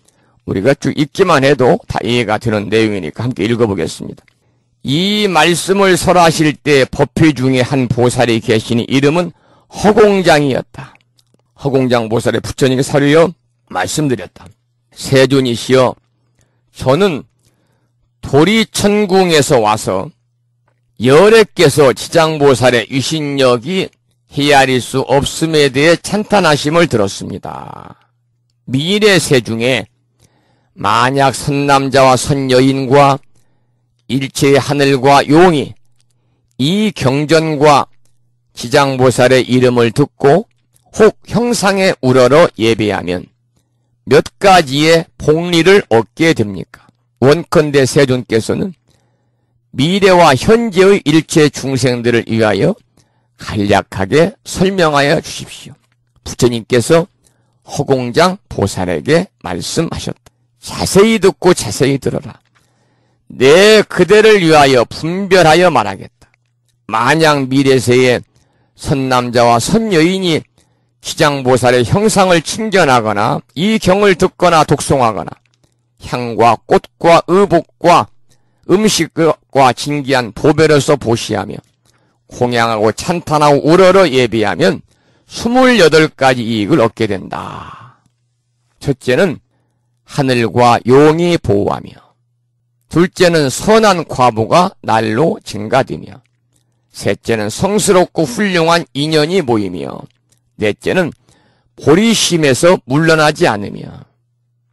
우리가 쭉 읽기만 해도 다 이해가 되는 내용이니까 함께 읽어보겠습니다. 이 말씀을 설하실 때 법회 중에 한 보살이 계시니 이름은 허공장이었다. 허공장 보살의 부처님이 사료여 말씀드렸다. 세존이시여, 저는 도리천궁에서 와서 열애께서 지장보살의 유신력이 헤아릴 수 없음에 대해 찬탄하심을 들었습니다. 미래 세중에 만약 선남자와 선여인과 일체의 하늘과 용이 이 경전과 지장보살의 이름을 듣고 혹 형상에 우러러 예배하면 몇 가지의 복리를 얻게 됩니까? 원컨대 세존께서는 미래와 현재의 일체 중생들을 위하여 간략하게 설명하여 주십시오. 부처님께서 허공장 보살에게 말씀하셨다. 자세히 듣고 자세히 들어라. 내 그대를 위하여 분별하여 말하겠다. 만약 미래세에 선남자와 선여인이 지장보살의 형상을 칭견하거나 이 경을 듣거나 독송하거나 향과 꽃과 의복과 음식과 진기한 보배로서 보시하며 공양하고 찬탄하고 우러러 예비하면 28가지 이익을 얻게 된다. 첫째는 하늘과 용이 보호하며, 둘째는 선한 과보가 날로 증가되며, 셋째는 성스럽고 훌륭한 인연이 모이며, 넷째는 보리심에서 물러나지 않으며,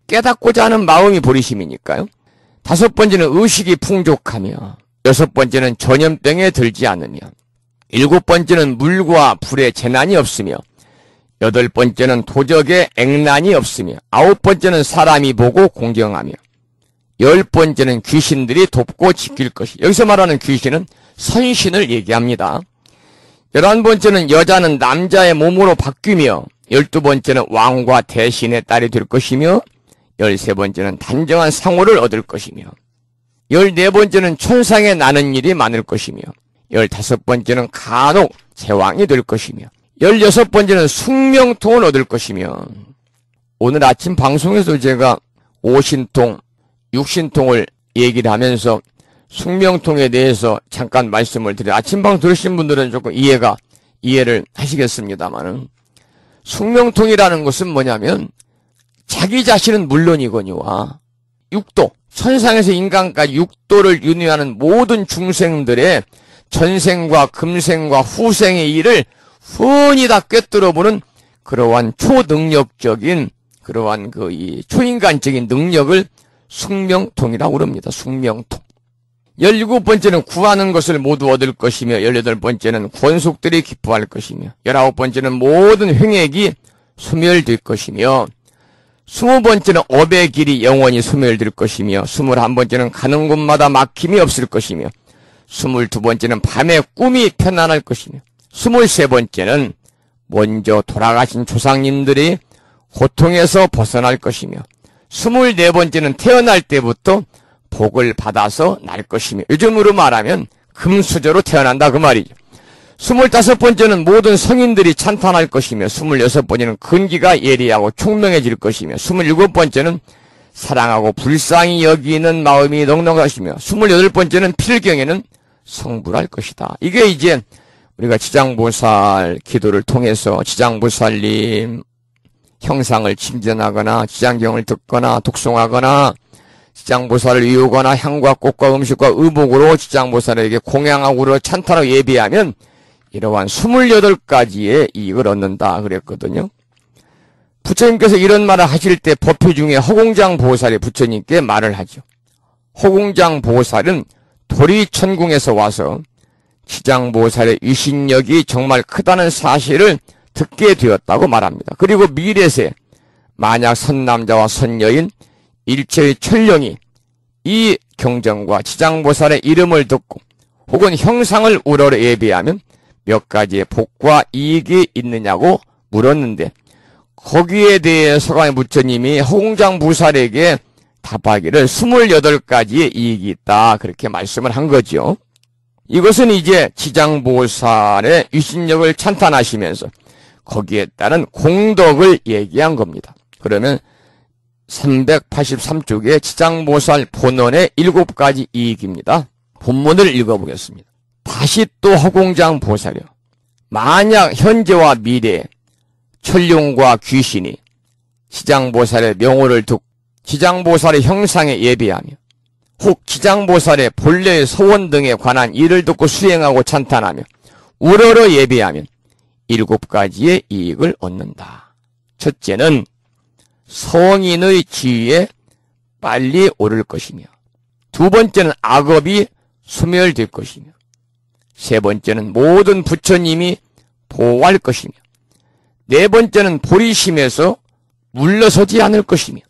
깨닫고자 하는 마음이 보리심이니까요. 다섯 번째는 의식이 풍족하며, 여섯 번째는 전염병에 들지 않으며, 일곱 번째는 물과 불에 재난이 없으며, 여덟 번째는 도적에 액난이 없으며, 아홉 번째는 사람이 보고 공경하며, 열 번째는 귀신들이 돕고 지킬 것이. 여기서 말하는 귀신은 선신을 얘기합니다. 11번째는 여자는 남자의 몸으로 바뀌며, 12번째는 왕과 대신의 딸이 될 것이며, 13번째는 단정한 상호를 얻을 것이며, 14번째는 천상에 나는 일이 많을 것이며, 15번째는 간혹 제왕이 될 것이며, 16번째는 숙명통을 얻을 것이며, 오늘 아침 방송에서 제가 오신통, 육신통을 얘기를 하면서 숙명통에 대해서 잠깐 말씀을 드려요. 아침방 들으신 분들은 조금 이해를 하시겠습니다만은, 숙명통이라는 것은 뭐냐면 자기 자신은 물론이거니와 육도, 천상에서 인간까지 육도를 윤회하는 모든 중생들의 전생과 금생과 후생의 일을 훤히 다 꿰뚫어보는 그러한 초능력적인 그러한 이 초인간적인 능력을 숙명통이라고 그럽니다. 숙명통. 17번째는 구하는 것을 모두 얻을 것이며 18번째는 권속들이 기뻐할 것이며 19번째는 모든 횡액이 소멸될 것이며 20번째는 업의 길이 영원히 소멸될 것이며 21번째는 가는 곳마다 막힘이 없을 것이며 22번째는 밤에 꿈이 편안할 것이며 23번째는 먼저 돌아가신 조상님들이 고통에서 벗어날 것이며 24번째는 태어날 때부터 복을 받아서 날 것이며 요즘으로 말하면 금수저로 태어난다 그 말이죠. 25번째는 모든 성인들이 찬탄할 것이며 26번째는 근기가 예리하고 총명해질 것이며 27번째는 사랑하고 불쌍히 여기는 마음이 넉넉할 것이며 28번째는 필경에는 성불할 것이다. 이게 이제 우리가 지장보살 기도를 통해서 지장보살님 형상을 침전하거나 지장경을 듣거나 독송하거나 지장보살을 외우거나 향과 꽃과 음식과 의복으로 지장보살에게 공양하고 찬탄하고 예비하면 이러한 28가지의 이익을 얻는다 그랬거든요. 부처님께서 이런 말을 하실 때 법회 중에 허공장 보살이 부처님께 말을 하죠. 허공장 보살은 도리천궁에서 와서 지장보살의 위신력이 정말 크다는 사실을 듣게 되었다고 말합니다. 그리고 미래세 만약 선남자와 선여인 일체의 천령이 이 경전과 지장보살의 이름을 듣고 혹은 형상을 우러러 예비하면 몇 가지의 복과 이익이 있느냐고 물었는데 거기에 대해서 부처님이 허공장 보살에게 답하기를 28가지의 이익이 있다 그렇게 말씀을 한 거죠. 이것은 이제 지장보살의 위신력을 찬탄하시면서 거기에 따른 공덕을 얘기한 겁니다. 그러면 383쪽에 지장보살 본원의 7가지 이익입니다. 본문을 읽어보겠습니다. 다시 또 허공장 보살이요. 만약 현재와 미래에 천룡과 귀신이 지장보살의 명호를 듣고 지장보살의 형상에 예비하며 혹 지장보살의 본래의 소원 등에 관한 일을 듣고 수행하고 찬탄하며 우러러 예비하면 7가지의 이익을 얻는다. 첫째는 성인의 지위에 빨리 오를 것이며 두 번째는 악업이 소멸될 것이며 세 번째는 모든 부처님이 보호할 것이며 네 번째는 보리심에서 물러서지 않을 것이며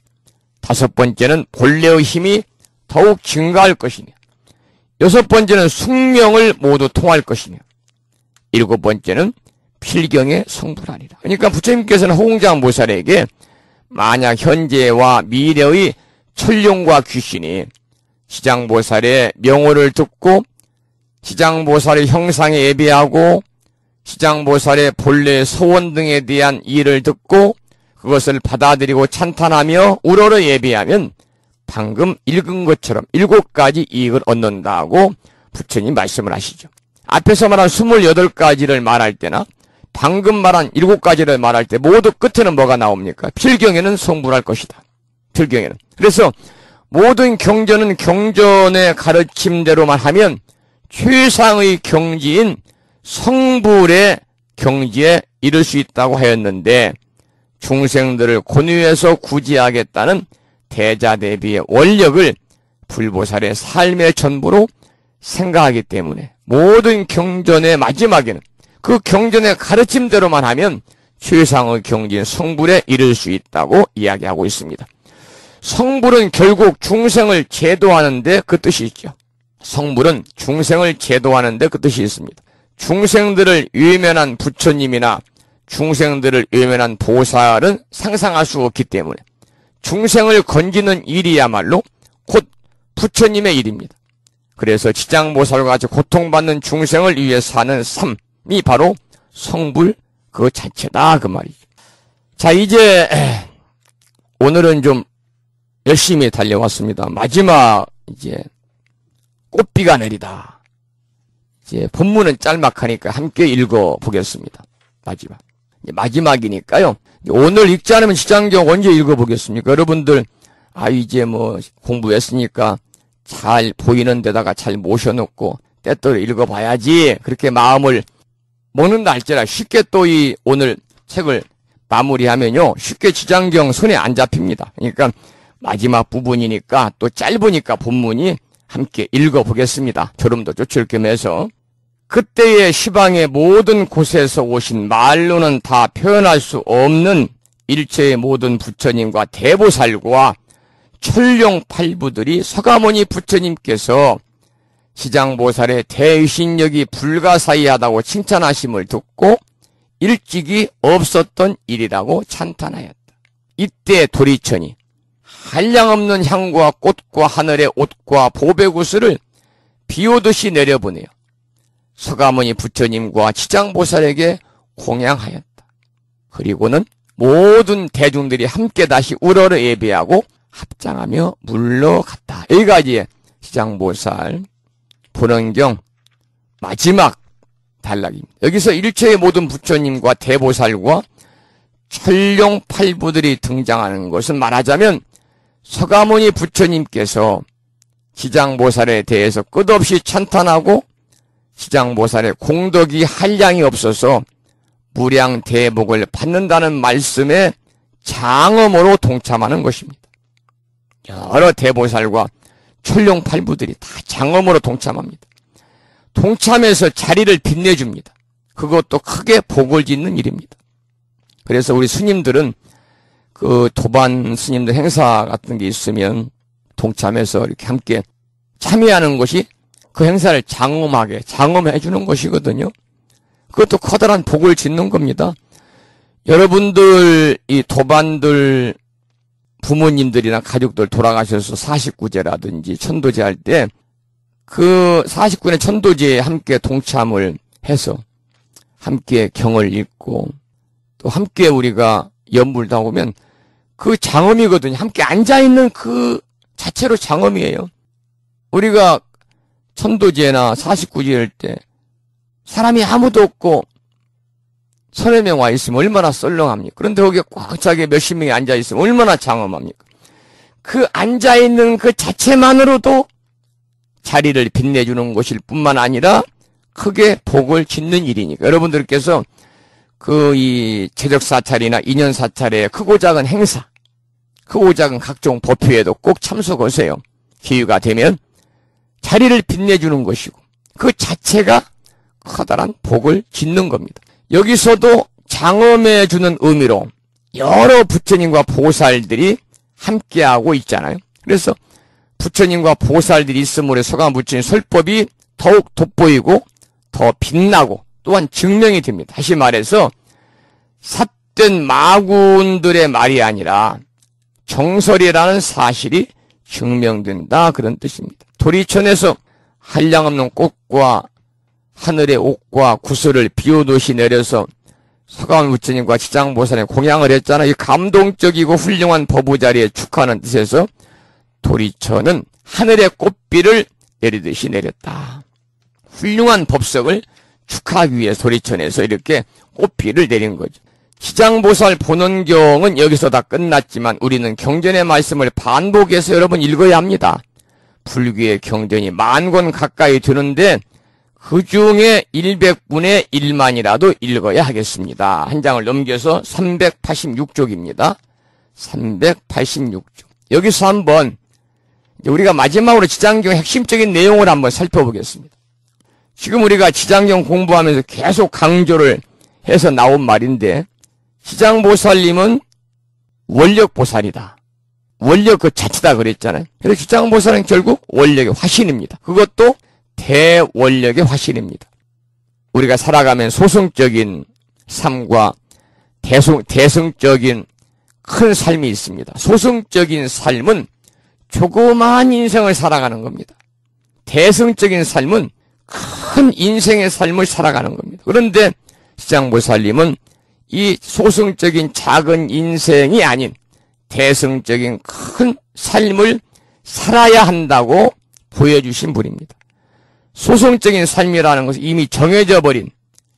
다섯 번째는 본래의 힘이 더욱 증가할 것이며 여섯 번째는 숙명을 모두 통할 것이며 일곱 번째는 필경에 성불하리라. 그러니까 부처님께서는 허공장 보살에게 만약 현재와 미래의 천룡과 귀신이 지장보살의 명호를 듣고 지장보살의 형상에 예비하고 지장보살의 본래 소원 등에 대한 일을 듣고 그것을 받아들이고 찬탄하며 우러러 예비하면 방금 읽은 것처럼 7가지 이익을 얻는다고 부처님 말씀을 하시죠. 앞에서 말한 28가지를 말할 때나 방금 말한 7가지를 말할 때 모두 끝에는 뭐가 나옵니까? 필경에는 성불할 것이다. 필경에는. 그래서 모든 경전은 경전의 가르침대로만 하면 최상의 경지인 성불의 경지에 이를 수 있다고 하였는데 중생들을 권유해서 구제하겠다는 대자대비의 원력을 불보살의 삶의 전부로 생각하기 때문에 모든 경전의 마지막에는 그 경전의 가르침대로만 하면 최상의 경지인 성불에 이를 수 있다고 이야기하고 있습니다. 성불은 결국 중생을 제도하는데 그 뜻이 있죠. 성불은 중생을 제도하는데 그 뜻이 있습니다. 중생들을 외면한 부처님이나 중생들을 외면한 보살은 상상할 수 없기 때문에 중생을 건지는 일이야말로 곧 부처님의 일입니다. 그래서 지장보살과 같이 고통받는 중생을 위해 사는 삶이 바로 성불 그 자체다 그 말이죠. 자, 이제 오늘은 좀 열심히 달려왔습니다. 마지막 이제 꽃비가 내리다. 이제 본문은 짤막하니까 함께 읽어보겠습니다. 마지막이니까요. 오늘 읽지 않으면 지장경 언제 읽어보겠습니까? 여러분들 이제 뭐 공부했으니까 잘 보이는 데다가 잘 모셔놓고 때때로 읽어봐야지 그렇게 마음을 먹는 날짜라 쉽게 또 이 오늘 책을 마무리하면요 쉽게 지장경 손에 안 잡힙니다. 그러니까 마지막 부분이니까 또 짧으니까 본문이 함께 읽어보겠습니다. 졸음도 쫓을 겸해서. 그때의 시방의 모든 곳에서 오신 말로는 다 표현할 수 없는 일체의 모든 부처님과 대보살과 천룡팔부들이 서가모니 부처님께서 지장보살의 대의신력이 불가사의하다고 칭찬하심을 듣고 일찍이 없었던 일이라고 찬탄하였다. 이때 도리천이 한량없는 향과 꽃과 하늘의 옷과 보배구슬을 비오듯이 내려보내요. 서가모니 부처님과 지장보살에게 공양하였다. 그리고는 모든 대중들이 함께 다시 우러러 예배하고 합장하며 물러갔다. 여기까지의 지장보살 본원경 마지막 단락입니다. 여기서 일체의 모든 부처님과 대보살과 천룡팔부들이 등장하는 것은 말하자면 서가모니 부처님께서 지장보살에 대해서 끝없이 찬탄하고 지장보살의 공덕이 한량이 없어서 무량대복을 받는다는 말씀에 장엄으로 동참하는 것입니다. 여러 대보살과 천룡팔부들이 다 장엄으로 동참합니다. 동참해서 자리를 빛내줍니다. 그것도 크게 복을 짓는 일입니다. 그래서 우리 스님들은 그 도반 스님들 행사 같은 게 있으면 동참해서 이렇게 함께 참여하는 것이 그 행사를 장엄해 주는 것이거든요. 그것도 커다란 복을 짓는 겁니다. 여러분들 이 도반들 부모님들이나 가족들 돌아가셔서 49제라든지 천도제 할 때 그 49년 천도제에 함께 동참을 해서 함께 경을 읽고 또 함께 우리가 연불도 하고 오면 그 장엄이거든요. 함께 앉아있는 그 자체로 장엄이에요. 우리가 천도제나 49제 할 때 사람이 아무도 없고 서너 명 와 있으면 얼마나 썰렁합니까? 그런데 거기에 꽉 차게 몇십 명이 앉아있으면 얼마나 장엄합니까? 그 앉아있는 그 자체만으로도 자리를 빛내주는 것일 뿐만 아니라 크게 복을 짓는 일이니까. 여러분들께서 그 이 제적사찰이나 인연사찰의 크고 작은 행사, 크고 작은 각종 법회에도 꼭 참석하세요. 기회가 되면 자리를 빛내주는 것이고 그 자체가 커다란 복을 짓는 겁니다. 여기서도 장엄해주는 의미로 여러 부처님과 보살들이 함께하고 있잖아요. 그래서 부처님과 보살들이 있음으로 서가모니 부처님 설법이 더욱 돋보이고 더 빛나고 또한 증명이 됩니다. 다시 말해서 삿된 마군들의 말이 아니라 정설이라는 사실이 증명된다, 그런 뜻입니다. 도리천에서 한량없는 꽃과 하늘의 옷과 구슬을 비오듯이 내려서 서가모니 부처님과 지장보살에 공양을 했잖아요. 이 감동적이고 훌륭한 법우자리에 축하하는 뜻에서 도리천은 하늘의 꽃비를 내리듯이 내렸다. 훌륭한 법석을 축하하기 위해 도리천에서 이렇게 꽃비를 내린 거죠. 지장보살 본원경은 여기서 다 끝났지만 우리는 경전의 말씀을 반복해서 여러분 읽어야 합니다. 불교의 경전이 10,000권 가까이 되는데 그 중에 100분의 1만이라도 읽어야 하겠습니다. 한 장을 넘겨서 386쪽입니다. 386쪽. 여기서 한번 우리가 마지막으로 지장경 핵심적인 내용을 한번 살펴보겠습니다. 지금 우리가 지장경 공부하면서 계속 강조를 해서 나온 말인데 지장보살님은 원력보살이다. 원력 그 자체다 그랬잖아요. 그래서 지장보살은 결국 원력의 화신입니다. 그것도 대원력의 화신입니다. 우리가 살아가면 소승적인 삶과 대승적인 큰 삶이 있습니다. 소승적인 삶은 조그마한 인생을 살아가는 겁니다. 대승적인 삶은 큰 인생의 삶을 살아가는 겁니다. 그런데 지장보살님은 이 소승적인 작은 인생이 아닌 대승적인 큰 삶을 살아야 한다고 보여주신 분입니다. 소승적인 삶이라는 것은 이미 정해져 버린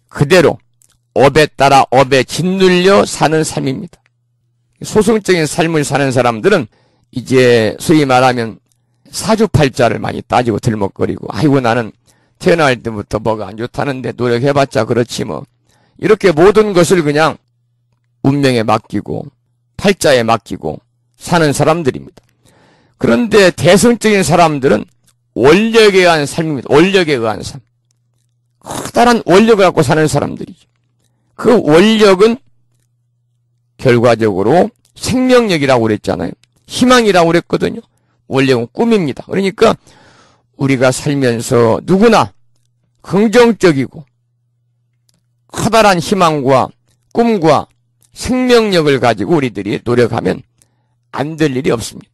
그대로 업에 따라 업에 짓눌려 사는 삶입니다. 소승적인 삶을 사는 사람들은 이제 소위 말하면 사주팔자를 많이 따지고 들먹거리고 아이고 나는 태어날 때부터 뭐가 안 좋다는데 노력해봤자 그렇지 뭐 이렇게 모든 것을 그냥 운명에 맡기고 팔자에 맡기고 사는 사람들입니다. 그런데 대승적인 사람들은 원력에 의한 삶입니다. 원력에 의한 삶. 커다란 원력을 갖고 사는 사람들이죠. 그 원력은 결과적으로 생명력이라고 그랬잖아요. 희망이라고 그랬거든요. 원력은 꿈입니다. 그러니까 우리가 살면서 누구나 긍정적이고 커다란 희망과 꿈과 생명력을 가지고 우리들이 노력하면 안 될 일이 없습니다.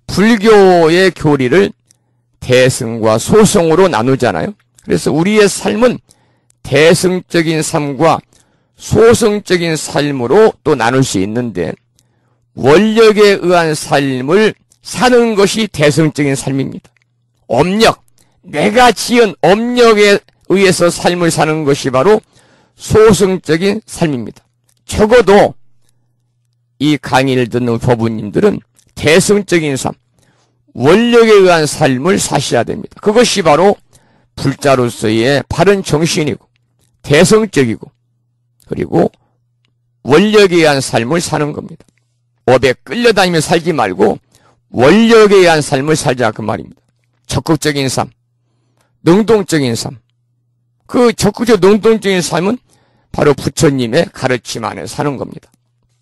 불교의 교리를 대승과 소승으로 나누잖아요. 그래서 우리의 삶은 대승적인 삶과 소승적인 삶으로 또 나눌 수 있는데 원력에 의한 삶을 사는 것이 대승적인 삶입니다. 업력, 내가 지은 업력에 의해서 삶을 사는 것이 바로 소승적인 삶입니다. 적어도 이 강의를 듣는 법우님들은 대승적인 삶, 원력에 의한 삶을 사셔야 됩니다. 그것이 바로 불자로서의 바른 정신이고 대승적이고 그리고 원력에 의한 삶을 사는 겁니다. 업에 끌려다니며 살지 말고 원력에 의한 삶을 살자 그 말입니다. 적극적인 삶, 능동적인 삶. 그 적극적 능동적인 삶은 바로 부처님의 가르침 안에 사는 겁니다.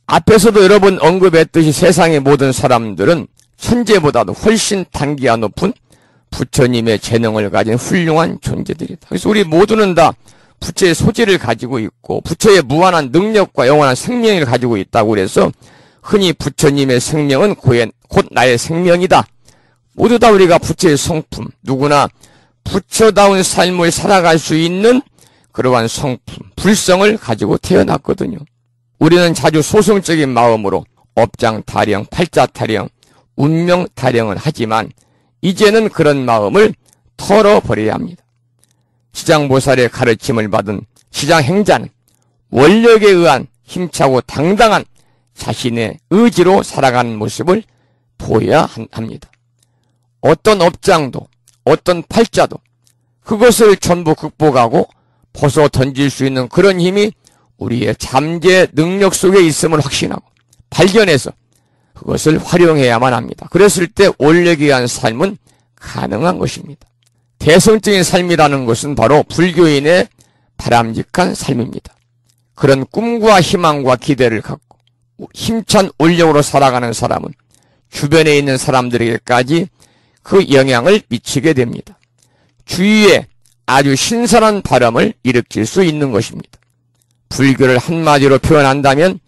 앞에서도 여러 번 언급했듯이 세상의 모든 사람들은 천재보다도 훨씬 단기가 높은 부처님의 재능을 가진 훌륭한 존재들이다. 그래서 우리 모두는 다 부처의 소질을 가지고 있고 부처의 무한한 능력과 영원한 생명을 가지고 있다고 그래서 흔히 부처님의 생명은 곧 나의 생명이다. 모두 다 우리가 부처의 성품, 누구나 부처다운 삶을 살아갈 수 있는 그러한 성품, 불성을 가지고 태어났거든요. 우리는 자주 소승적인 마음으로 업장 타령, 팔자 타령, 운명 타령을 하지만 이제는 그런 마음을 털어버려야 합니다. 시장보살의 가르침을 받은 시장행자는 원력에 의한 힘차고 당당한 자신의 의지로 살아가는 모습을 보여야 합니다. 어떤 업장도 어떤 팔자도 그것을 전부 극복하고 벗어 던질 수 있는 그런 힘이 우리의 잠재 능력 속에 있음을 확신하고 발견해서 그것을 활용해야만 합니다. 그랬을 때 원력에 의한 삶은 가능한 것입니다. 대성적인 삶이라는 것은 바로 불교인의 바람직한 삶입니다. 그런 꿈과 희망과 기대를 갖고 힘찬 원력으로 살아가는 사람은 주변에 있는 사람들에게까지 그 영향을 미치게 됩니다. 주위에 아주 신선한 바람을 일으킬 수 있는 것입니다. 불교를 한마디로 표현한다면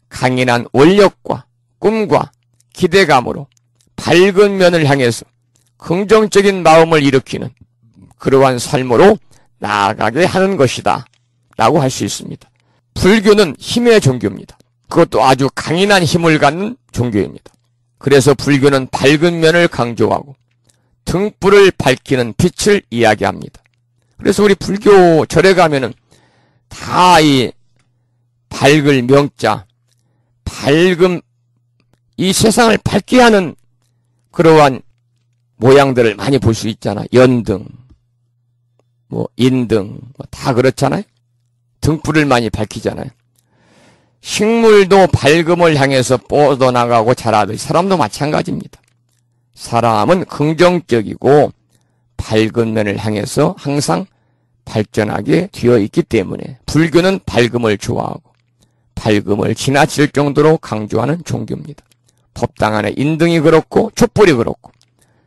강인한 원력과 꿈과 기대감으로 밝은 면을 향해서 긍정적인 마음을 일으키는 그러한 삶으로 나아가게 하는 것이다 라고 할 수 있습니다. 불교는 힘의 종교입니다. 그것도 아주 강인한 힘을 갖는 종교입니다. 그래서 불교는 밝은 면을 강조하고 등불을 밝히는 빛을 이야기합니다. 그래서 우리 불교 절에 가면은 다 이 밝을 명자, 밝음, 이 세상을 밝게 하는 그러한 모양들을 많이 볼 수 있잖아. 연등, 인등, 다 그렇잖아요. 등불을 많이 밝히잖아요. 식물도 밝음을 향해서 뻗어나가고 자라듯이 사람도 마찬가지입니다. 사람은 긍정적이고 밝은 면을 향해서 항상 발전하게 되어 있기 때문에 불교는 밝음을 좋아하고 밝음을 지나칠 정도로 강조하는 종교입니다. 법당 안에 인등이 그렇고 촛불이 그렇고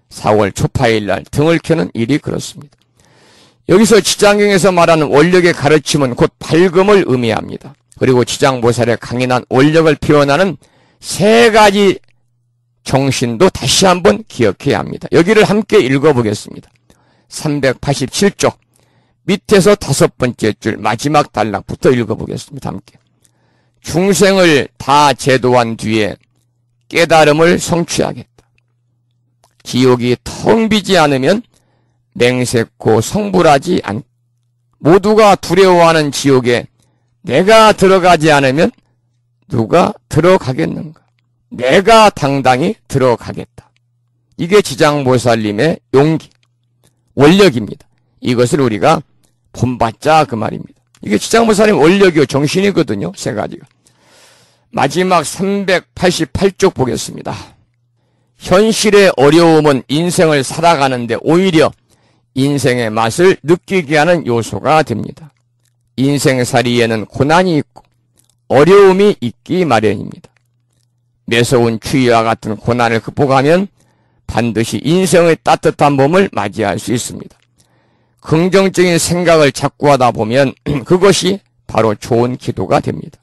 4월 초파일 날 등을 켜는 일이 그렇습니다. 여기서 지장경에서 말하는 원력의 가르침은 곧 밝음을 의미합니다. 그리고 지장보살의 강인한 원력을 표현하는 세 가지 정신도 다시 한번 기억해야 합니다. 여기를 함께 읽어보겠습니다. 387쪽 밑에서 5번째 줄 마지막 단락부터 읽어보겠습니다. 함께. 중생을 다 제도한 뒤에 깨달음을 성취하겠다. 지옥이 텅 비지 않으면 맹세코 성불하지 않다. 모두가 두려워하는 지옥에 내가 들어가지 않으면 누가 들어가겠는가? 내가 당당히 들어가겠다. 이게 지장보살님의 용기, 원력입니다. 이것을 우리가 본받자 그 말입니다. 이게 지장보살님 원력이요 정신이거든요. 세 가지가. 마지막 388쪽 보겠습니다. 현실의 어려움은 인생을 살아가는데 오히려 인생의 맛을 느끼게 하는 요소가 됩니다. 인생살이에는 고난이 있고 어려움이 있기 마련입니다. 매서운 추위와 같은 고난을 극복하면 반드시 인생의 따뜻한 봄을 맞이할 수 있습니다. 긍정적인 생각을 자꾸 하다 보면 그것이 바로 좋은 기도가 됩니다.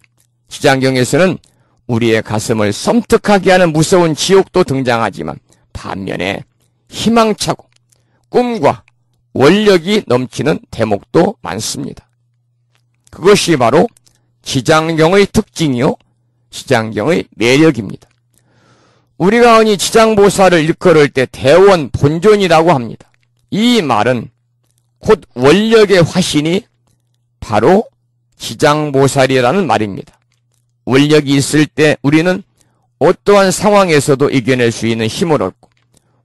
시장경에서는 우리의 가슴을 섬뜩하게 하는 무서운 지옥도 등장하지만 반면에 희망차고 꿈과 원력이 넘치는 대목도 많습니다. 그것이 바로 지장경의 특징이요 시장경의 매력입니다. 우리가 흔히 지장보살을 일컬을 때 대원 본존이라고 합니다. 이 말은 곧 원력의 화신이 바로 지장보살이라는 말입니다. 원력이 있을 때 우리는 어떠한 상황에서도 이겨낼 수 있는 힘을 얻고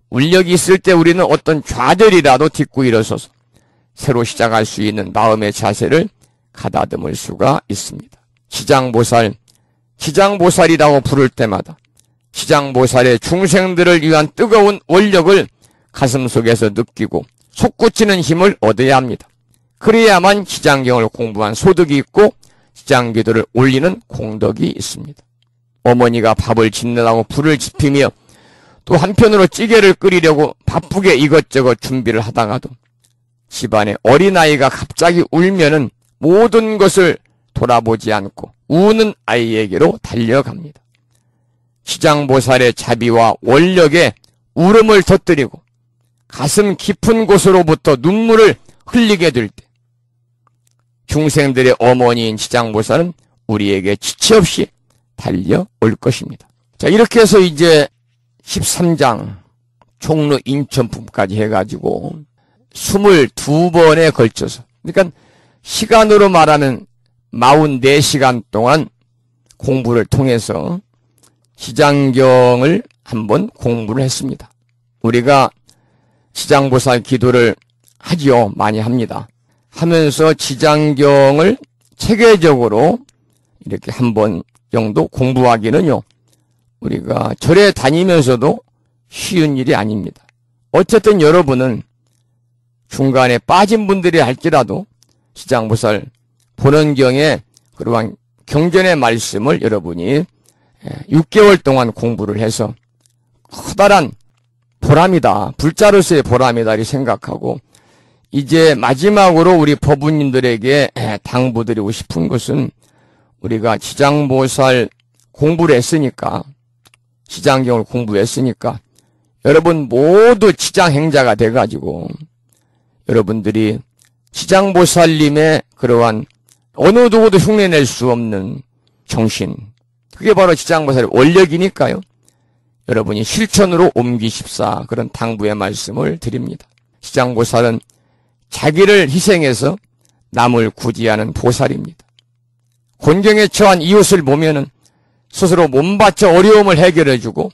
원력이 있을 때 우리는 어떤 좌절이라도 딛고 일어서서 새로 시작할 수 있는 마음의 자세를 가다듬을 수가 있습니다. 지장보살이라고 부를 때마다 지장보살의 중생들을 위한 뜨거운 원력을 가슴속에서 느끼고 솟구치는 힘을 얻어야 합니다. 그래야만 지장경을 공부한 소득이 있고 지장기도를 올리는 공덕이 있습니다. 어머니가 밥을 짓느라고 불을 지피며 또 한편으로 찌개를 끓이려고 바쁘게 이것저것 준비를 하다가도 집안에 어린아이가 갑자기 울면은 모든 것을 돌아보지 않고 우는 아이에게로 달려갑니다. 지장보살의 자비와 원력에 울음을 터뜨리고 가슴 깊은 곳으로부터 눈물을 흘리게 될 때 중생들의 어머니인 지장보살은 우리에게 지체 없이 달려올 것입니다. 자, 이렇게 해서 이제 13장 종로 인천품까지 해가지고 22번에 걸쳐서 그러니까 시간으로 말하면 44시간 동안 공부를 통해서 지장경을 한번 공부를 했습니다. 우리가 지장보살 기도를 하지요. 많이 합니다. 하면서 지장경을 체계적으로 이렇게 한번 정도 공부하기는요. 우리가 절에 다니면서도 쉬운 일이 아닙니다. 어쨌든 여러분은 중간에 빠진 분들이 할지라도 지장보살 본원경의 그러한 경전의 말씀을 여러분이 6개월 동안 공부를 해서 커다란 보람이다. 불자로서의 보람이다. 이렇게 생각하고 이제 마지막으로 우리 법우님들에게 당부드리고 싶은 것은 우리가 지장보살 공부를 했으니까 지장경을 공부했으니까 여러분 모두 지장행자가 돼가지고 여러분들이 지장보살님의 그러한 어느 누구도 흉내낼 수 없는 정신 그게 바로 지장보살의 원력이니까요. 여러분이 실천으로 옮기십사 그런 당부의 말씀을 드립니다. 지장보살은 자기를 희생해서 남을 구제하는 보살입니다. 곤경에 처한 이웃을 보면은 스스로 몸바쳐 어려움을 해결해주고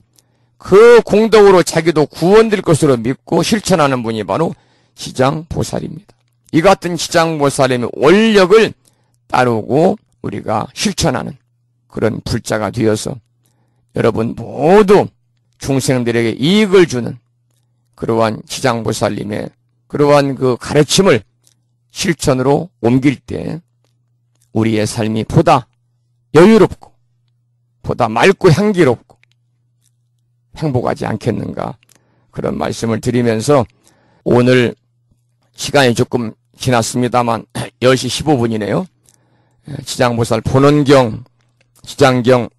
그 공덕으로 자기도 구원될 것으로 믿고 실천하는 분이 바로 지장보살입니다. 이 같은 지장보살의 원력을 따르고 우리가 실천하는 그런 불자가 되어서 여러분 모두 중생들에게 이익을 주는 그러한 지장보살님의 그러한 그 가르침을 실천으로 옮길 때 우리의 삶이 보다 여유롭고 보다 맑고 향기롭고 행복하지 않겠는가 그런 말씀을 드리면서 오늘 시간이 조금 지났습니다만 10시 15분이네요. 지장보살 본원경, 지장경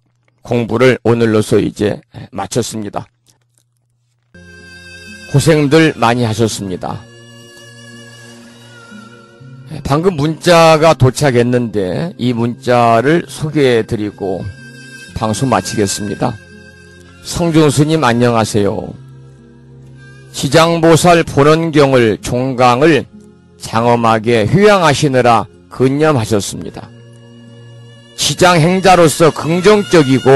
공부를 오늘로서 이제 마쳤습니다. 고생들 많이 하셨습니다. 방금 문자가 도착했는데 이 문자를 소개해드리고 방송 마치겠습니다. 성준스님 안녕하세요. 지장보살 본원경을 종강을 장엄하게 휴양하시느라 근념하셨습니다. 지장행자로서 긍정적이고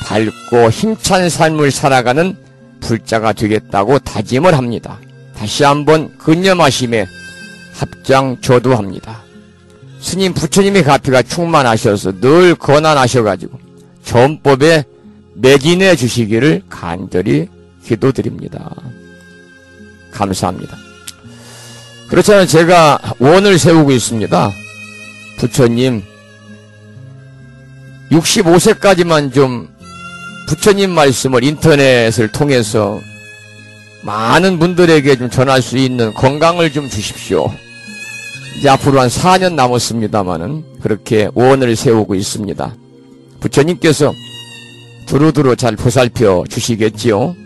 밝고 힘찬 삶을 살아가는 불자가 되겠다고 다짐을 합니다. 다시 한번 근념하심에 합장조도합니다. 스님 부처님의 가피가 충만하셔서 늘 권한하셔가지고 전법에 매진해 주시기를 간절히 기도드립니다. 감사합니다. 그렇잖아요. 제가 원을 세우고 있습니다. 부처님, 65세까지만 좀 부처님 말씀을 인터넷을 통해서 많은 분들에게 좀 전할 수 있는 건강을 좀 주십시오. 이제 앞으로 한 4년 남았습니다마는 그렇게 원을 세우고 있습니다. 부처님께서 두루두루 잘 보살펴 주시겠지요.